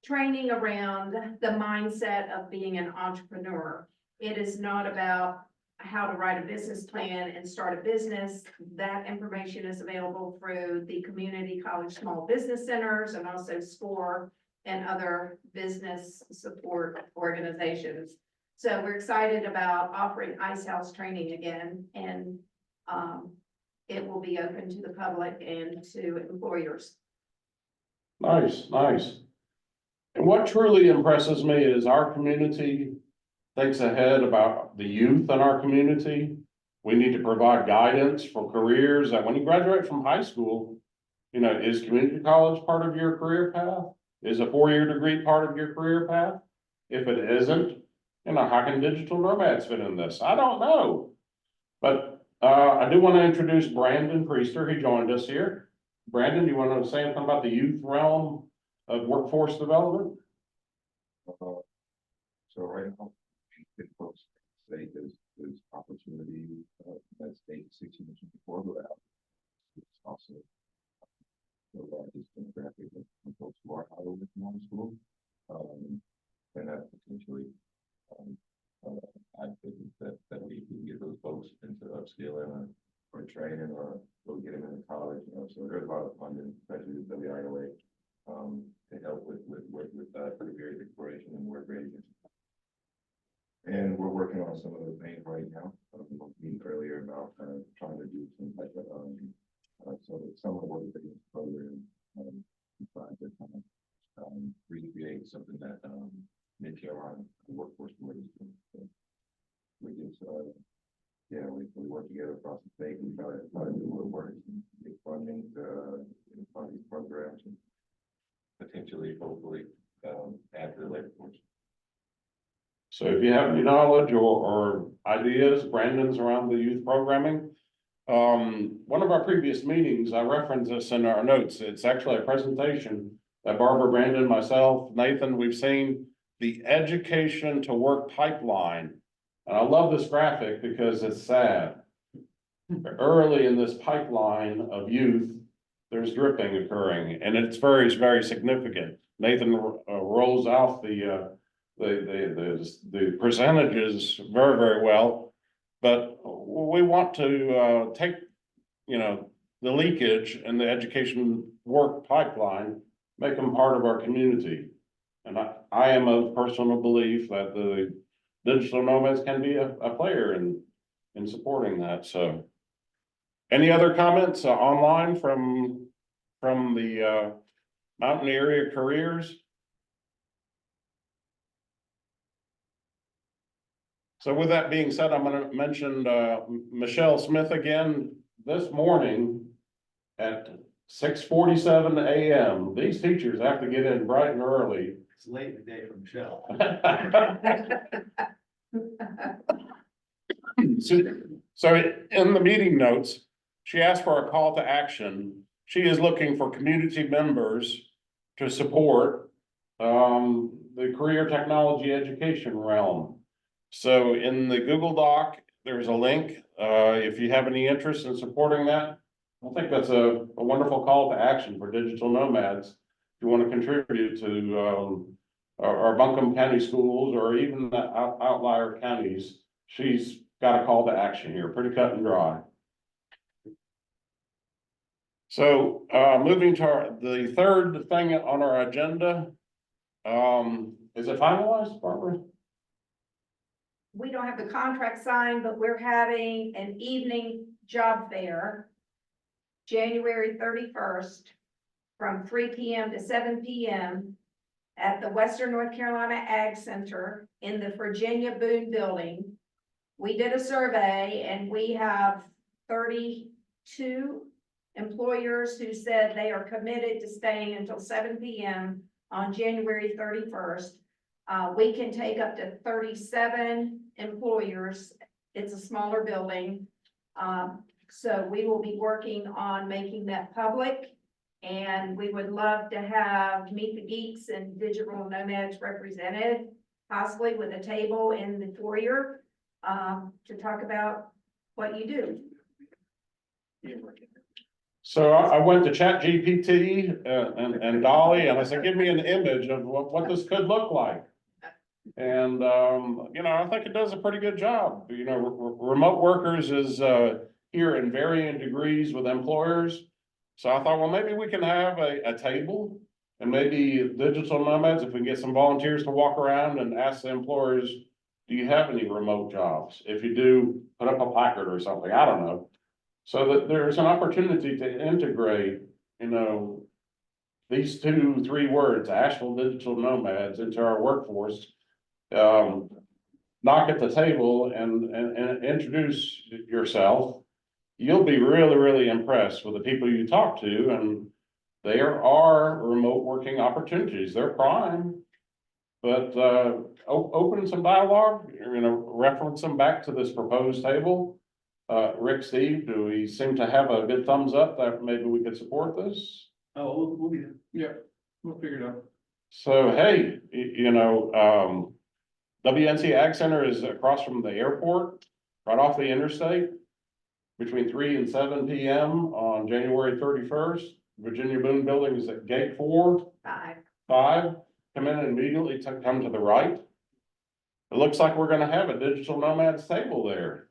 training around the mindset of being an entrepreneur. It is not about how to write a business plan and start a business. That information is available through the community college small business centers and also SCORE and other business support organizations. So we're excited about offering Ice House training again, and it will be open to the public and to employers. Nice. And what truly impresses me is our community thinks ahead about the youth in our community. We need to provide guidance for careers that when you graduate from high school, is community college part of your career path? Is a 4-year degree part of your career path? If it isn't, how can digital nomads fit in this? I don't know. But I do want to introduce Brandon Priester. He joined us here. Brandon, do you want to say anything about the youth realm of workforce development? So right now, folks say there's opportunity that state 6 years before go out. It's also the largest demographic of folks who are out of the school, and that potentially I think that we can get those folks into upskilling or training or get them into college. So there's a lot of funding, especially the WIOA, to help with career exploration and work readiness. And we're working on some of those things right now. We were meeting earlier about trying to do some type of so that some of the work readiness program trying to recreate something that Mid Carolina workforce board is doing. So we just we work together across the state and try to do what works and get funding to fund these programs and potentially, hopefully, add to the labor force. So if you have any knowledge or ideas, Brandon's around the youth programming. One of our previous meetings, I referenced this in our notes. It's actually a presentation that Barbara, Brandon, myself, Nathan, we've seen the education to work pipeline. And I love this graphic because it's sad. Early in this pipeline of youth, there's dripping occurring, and it's very, very significant. Nathan rolls out the the percentages very, very well. But we want to take, you know, the leakage and the education work pipeline, make them part of our community. And I am of personal belief that the digital nomads can be a player in supporting that. So any other comments online from the mountain area careers? So with that being said, I'm going to mention Michelle Smith again this morning at 6:47 a.m. These teachers have to get in bright and early. It's late in the day for Michelle. So in the meeting notes, she asked for a call to action. She is looking for community members to support the career technology education realm. So in the Google Doc, there's a link. If you have any interest in supporting that, I think that's a wonderful call to action for digital nomads. If you want to contribute to our Buncombe County schools or even the outlier counties, she's got a call to action here, pretty cut and dry. So moving to the third thing on our agenda, is it finalized, Barbara? We don't have the contract signed, but we're having an evening job fair, January 31st, from 3 p.m. to 7 p.m. at the Western North Carolina Ag Center in the Virginia Boone Building. We did a survey and we have 32 employers who said they are committed to staying until 7 p.m. on January 31st. We can take up to 37 employers. It's a smaller building. So we will be working on making that public. And we would love to have Meet the Geeks and Digital Nomads represented, possibly with a table in the foyer to talk about what you do. So I went to ChatGPT and Dolly, and I said, give me an image of what this could look like. And, you know, I think it does a pretty good job. You know, remote workers is here in varying degrees with employers. So I thought, well, maybe we can have a table and maybe digital nomads, if we can get some volunteers to walk around and ask the employers, do you have any remote jobs? If you do, put up a placard or something, I don't know. So that there's an opportunity to integrate, you know, these 2-3 words, Asheville Digital Nomads, into our workforce. Knock at the table and introduce yourself. You'll be really, really impressed with the people you talk to, and there are remote working opportunities. They're prime, but open some dialogue, you know, reference them back to this proposed table. Rick, Steve, do we seem to have a good thumbs up that maybe we could support this? Oh, we'll be there. Yeah, we'll figure it out. So, hey, you know, WNC Ag Center is across from the airport, right off the interstate, between 3 and 7 p.m. on January 31st. Virginia Boone Building is at gate 4. 5. Come in and immediately come to the right. It looks like we're gonna have a digital nomads table there.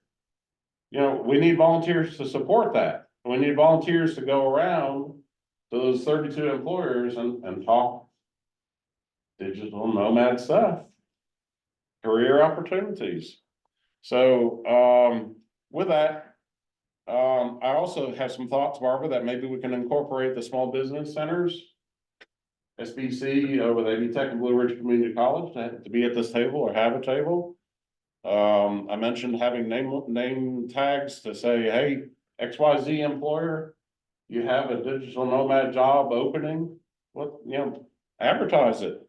You know, we need volunteers to support that. We need volunteers to go around to those 32 employers and talk digital nomad stuff, career opportunities. So with that, I also have some thoughts, Barbara, that maybe we can incorporate the small business centers, SBC with AV Tech and Blue Ridge Community College to be at this table or have a table. I mentioned having name tags to say, hey, XYZ employer, you have a digital nomad job opening. What, you know, advertise it.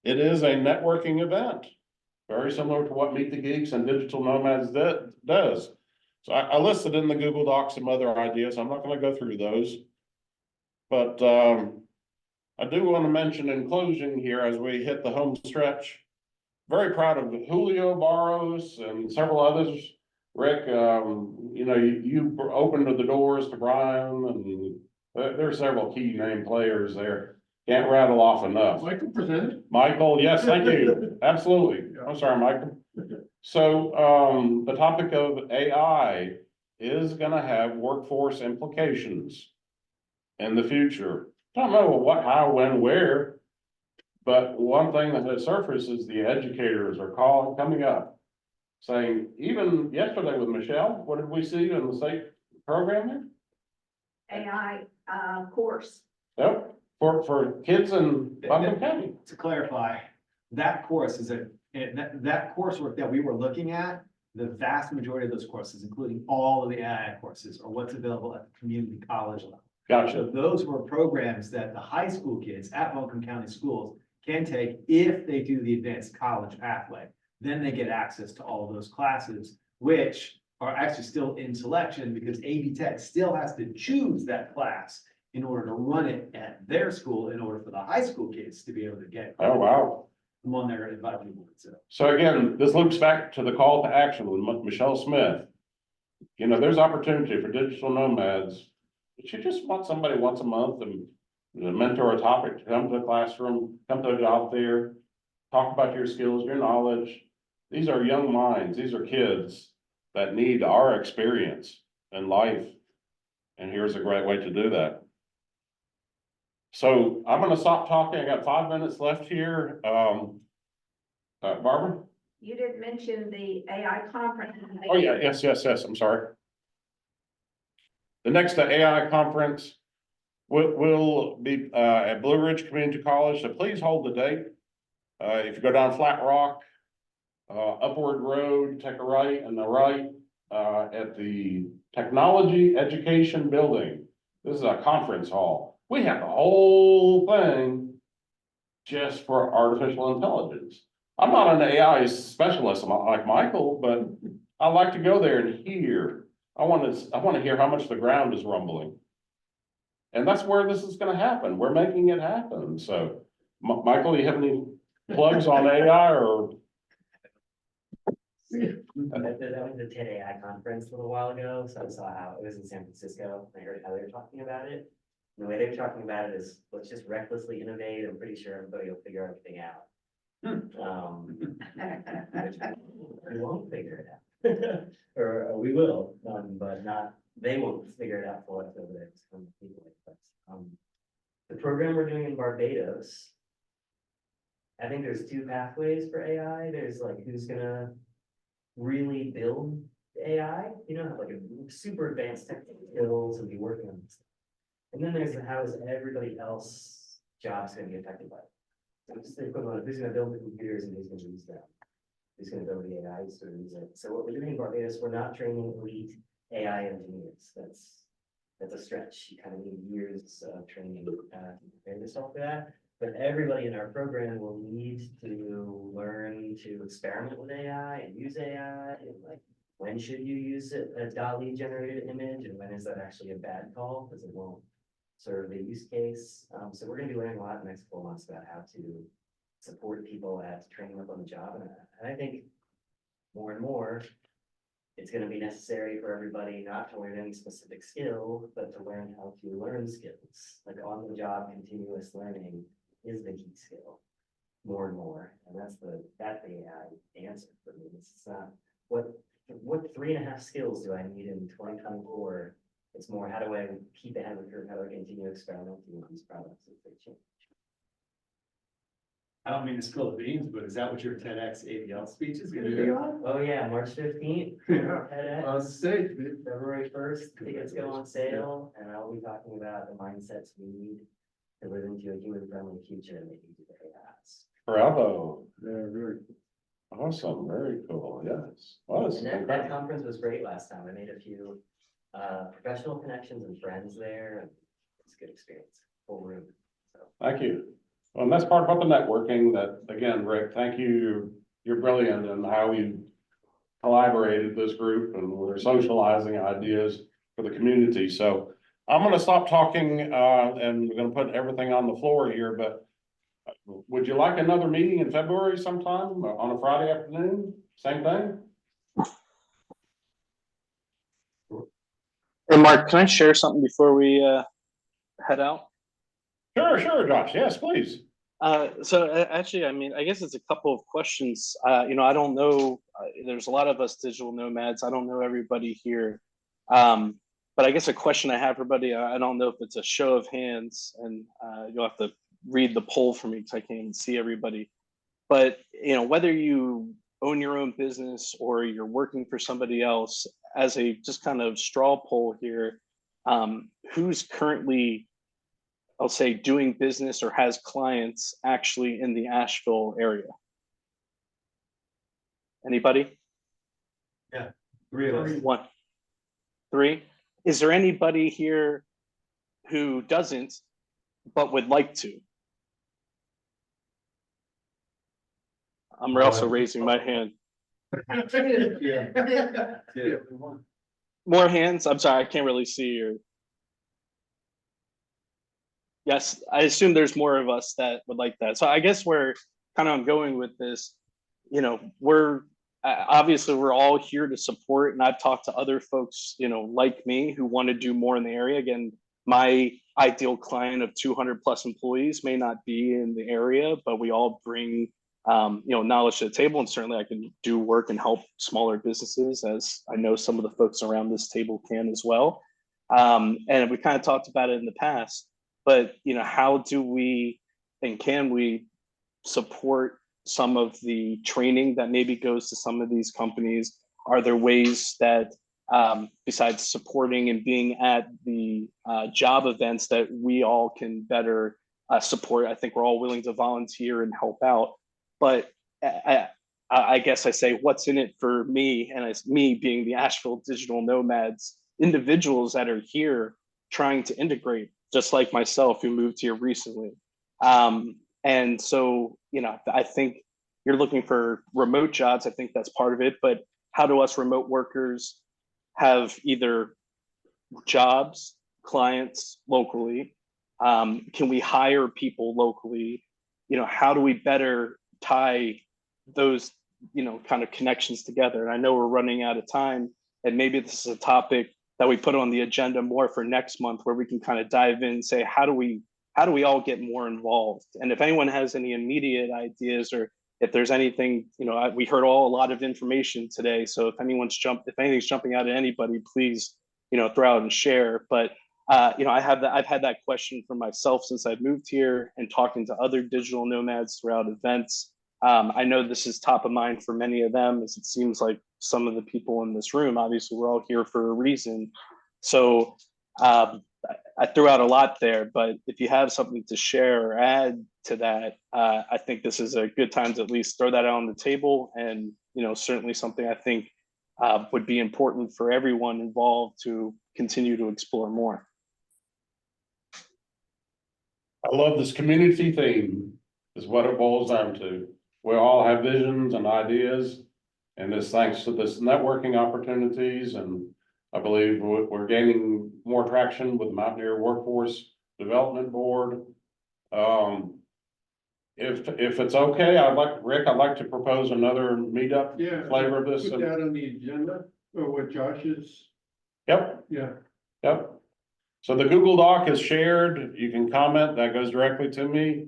It is a networking event, very similar to what Meet the Geeks and Digital Nomads does. So I listed in the Google Docs some other ideas. I'm not going to go through those. But I do want to mention in closing here as we hit the home stretch, very proud of Julio Barros and several others. Rick, you know, you opened the doors to Brian, and there's several key name players there. Can't rattle off enough. Michael presented. Michael, yes, thank you. Absolutely. I'm sorry, Michael. So, the topic of AI is gonna have workforce implications in the future. Don't know what, how, when, where. But one thing that has surfaced is the educators are coming up, saying, even yesterday with Michelle, what did we see in the state program there? AI, course. Yep, for kids in Buncombe County. To clarify, that course is that coursework that we were looking at, the vast majority of those courses, including all of the AI courses, are what's available at the community college level. Gotcha. So those were programs that the high school kids at Buncombe County Schools can take if they do the advanced college pathway. Then they get access to all of those classes, which are actually still in selection because AV Tech still has to choose that class in order to run it at their school, in order for the high school kids to be able to get. Oh, wow. I'm on their advisory board, so. So again, this loops back to the call to action with Michelle Smith. You know, there's opportunity for digital nomads. But you just want somebody once a month and mentor a topic to come to the classroom, come to a job fair, talk about your skills, your knowledge. These are young minds. These are kids that need our experience in life. And here's a great way to do that. So I'm gonna stop talking. I got 5 minutes left here. Barbara? You didn't mention the AI conference. Oh, yeah, yes, I'm sorry. The next AI conference will be at Blue Ridge Community College, so please hold the date. If you go down Flat Rock, Upward Road, take a right and the right at the Technology Education Building. This is a conference hall. We have the whole thing just for artificial intelligence. I'm not an AI specialist like Michael, but I like to go there and hear. I want to hear how much the ground is rumbling. And that's where this is going to happen. We're making it happen. So, Michael, you have any plugs on AI or? I went to the TED AI conference a little while ago, so I saw how it was in San Francisco. I heard how they were talking about it. And the way they were talking about it is, let's just recklessly innovate. I'm pretty sure everybody will figure everything out. We won't figure it out, or we will, but not. They won't figure it out for us over there. People like us. The program we're doing in Barbados, I think there's two pathways for AI. There's like who's gonna really build AI, you know, have like a super advanced technical skills and be working on this. And then there's how is everybody else jobs gonna be affected by it. So it's the equivalent of who's gonna build the computers and who's gonna use them. Who's gonna build the AI, who's gonna use it. So what we're doing in Barbados, we're not training elite AI engineers. That's a stretch. You kind of need years of training to prepare yourself for that. But everybody in our program will need to learn to experiment with AI and use AI. And like, when should you use it, a DALL-E generated image, and when is that actually a bad call because it won't serve the use case? So we're going to be learning a lot in the next 4 months about how to support people at training up on the job. And I think more and more, it's going to be necessary for everybody not to learn any specific skill, but to learn how to learn skills. Like on the job, continuous learning is the key skill more and more. And that's the AI answer for me. It's not what 3.5 skills do I need in 2024? It's more, how do I keep ahead of the curve? How do I continue experimenting with these products as they change? I don't mean to spill the beans, but is that what your TEDx AVL speech is gonna be on? Oh yeah, March 15th. Yeah. TEDx. On stage, dude. February 1st, tickets go on sale, and I'll be talking about the mindsets we need to live into a human-friendly future and making it AIs. Bravo. Yeah, very. Awesome. Very cool. Yes. Well, And that conference was great last time. I made a few professional connections and friends there, and it's a good experience. Full room. So. Thank you. Well, and that's part about the networking that, again, Rick, thank you. You're brilliant in how you collaborated this group and we're socializing ideas for the community. So I'm going to stop talking and we're going to put everything on the floor here, but would you like another meeting in February sometime on a Friday afternoon? Same thing? Hey, Mark, can I share something before we head out? Sure, Josh. Yes, please. Actually, I mean, I guess it's a couple of questions. I don't know, there's a lot of us digital nomads. I don't know everybody here. But I guess a question I have for everybody, I don't know if it's a show of hands, and you'll have to read the poll for me because I can't even see everybody. But, whether you own your own business or you're working for somebody else, as a just kind of straw poll here, who's currently, I'll say, doing business or has clients actually in the Asheville area? Anybody? Yeah, 3 of us. 1, 3. Is there anybody here who doesn't, but would like to? I'm also raising my hand. More hands? I'm sorry, I can't really see your. Yes, I assume there's more of us that would like that. So I guess where kind of I'm going with this, we're obviously we're all here to support, and I've talked to other folks, like me, who want to do more in the area. Again, my ideal client of 200 plus employees may not be in the area, but we all bring knowledge to the table, and certainly I can do work and help smaller businesses, as I know some of the folks around this table can as well. And we kind of talked about it in the past, but how do we and can we support some of the training that maybe goes to some of these companies? Are there ways that besides supporting and being at the job events that we all can better support? I think we're all willing to volunteer and help out, but I guess I say, what's in it for me? And it's me being the Asheville Digital Nomads, individuals that are here trying to integrate, just like myself, who moved here recently. And so, I think you're looking for remote jobs. I think that's part of it. But how do us remote workers have either jobs, clients locally? Can we hire people locally? How do we better tie those, kind of connections together? And I know we're running out of time, and maybe this is a topic that we put on the agenda more for next month, where we can kind of dive in and say, how do we all get more involved? And if anyone has any immediate ideas, or if there's anything, we heard a lot of information today. So if anything's jumping out at anybody, please, throw out and share. But I've had that question for myself since I've moved here, and talking to other digital nomads throughout events. I know this is top of mind for many of them, as it seems like some of the people in this room, obviously we're all here for a reason. So I threw out a lot there, but if you have something to share or add to that, I think this is a good time to at least throw that out on the table. And, certainly something I think would be important for everyone involved to continue to explore more. I love this community theme, is what it boils down to. We all have visions and ideas, and this thanks to this networking opportunities. And I believe we're gaining more traction with the Mountaineer Workforce Development Board. If it's okay, I'd like to propose another meetup flavor of this. Put that on the agenda, or what Josh is. Yep. Yeah. Yep. So the Google Doc is shared. You can comment. That goes directly to me,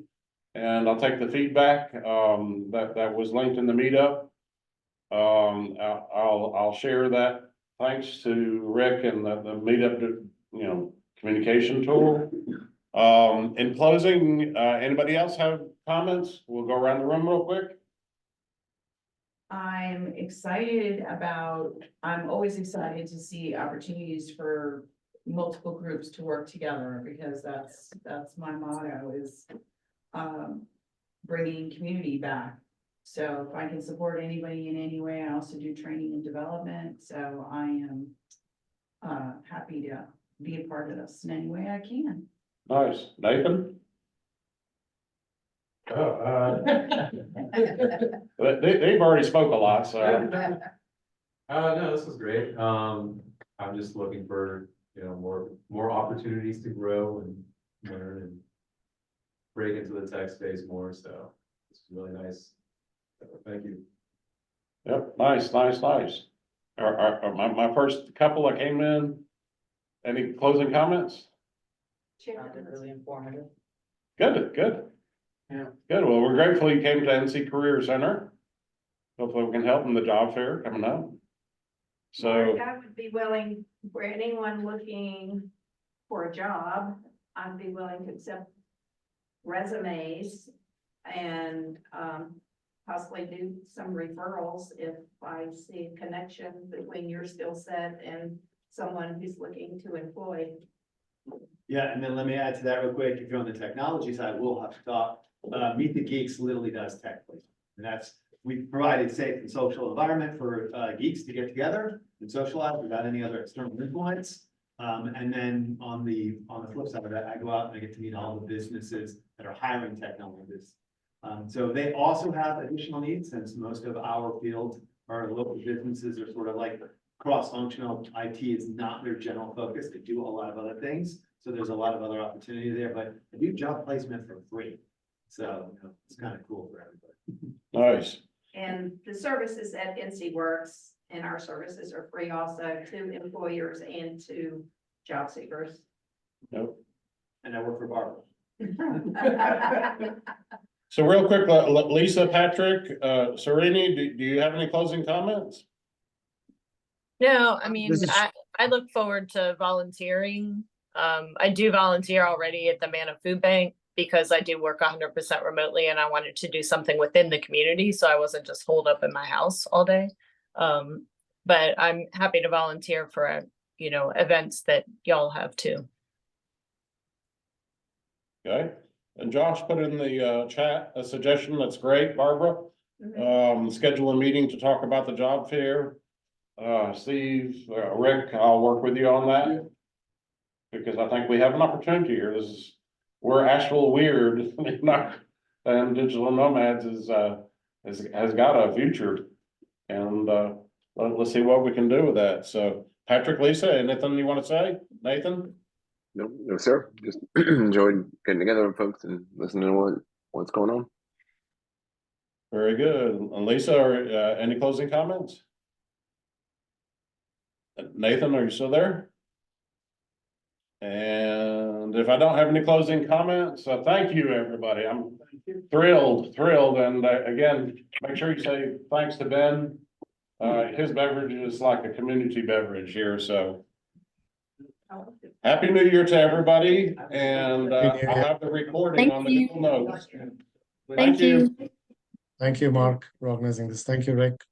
and I'll take the feedback that was linked in the meetup. I'll share that. Thanks to Rick and the meetup, communication tool. In closing, anybody else have comments? We'll go around the room real quick. I'm always excited to see opportunities for multiple groups to work together, because that's my motto, is bringing community back. So if I can support anybody in any way, I also do training and development. So I am happy to be a part of this in any way I can. Nice. Nathan? They've already spoke a lot, so. No, this was great. I'm just looking for, more opportunities to grow and learn and break into the tech space more. So it's really nice. So, thank you. Yep, nice. My first couple that came in, any closing comments? Sounded really informative. Good, good. Yeah. Good. Well, we're grateful you came to NC Career Center. Hopefully we can help in the job fair coming up. So, Mark, I would be willing, for anyone looking for a job, I'd be willing to accept resumes and, possibly do some referrals if I see a connection between your skill set and someone who's looking to employ. Yeah, and then let me add to that real quick. If you're on the technology side, we'll have to talk. Meet the Geeks literally does tech placement. And that's, we provide a safe and social environment for geeks to get together and socialize without any other external influence. And then on the flip side of that, I go out and I get to meet all the businesses that are hiring technologists. So they also have additional needs, since most of our field, our local businesses are sort of like cross-functional. IT is not their general focus. They do a lot of other things. So there's a lot of other opportunity there, but I do job placement for free. So it's kind of cool for everybody. nice. And the services at NC Works and our services are free also to employers and to job seekers. Nope. And I work for Barbara. So real quick, Lisa, Patrick, Serini, do you have any closing comments? No, I mean, This is- I look forward to volunteering. I do volunteer already at the Manna Food Bank because I do work 100% remotely and I wanted to do something within the community, so I wasn't just holed up in my house all day. But I'm happy to volunteer for, events that y'all have too. Okay, and Josh put in the chat a suggestion. That's great, Barbara. Schedule a meeting to talk about the job fair. Steve, Rick, I'll work with you on that. Because I think we have an opportunity here. We're Asheville weird, and Digital Nomads has got a future. And let's see what we can do with that. So Patrick, Lisa, anything you want to say? Nathan? No, sir. Just enjoyed getting together with folks and listening to what's going on. Very good. And Lisa, any closing comments? Nathan, are you still there? And if I don't have any closing comments, thank you, everybody. I'm thrilled. And again, make sure you say thanks to Ben. His beverage is like a community beverage here, so. Happy New Year to everybody, and I'll have the recording on the Google Notes. Thank you. Thank you, Mark, for organizing this. Thank you, Rick.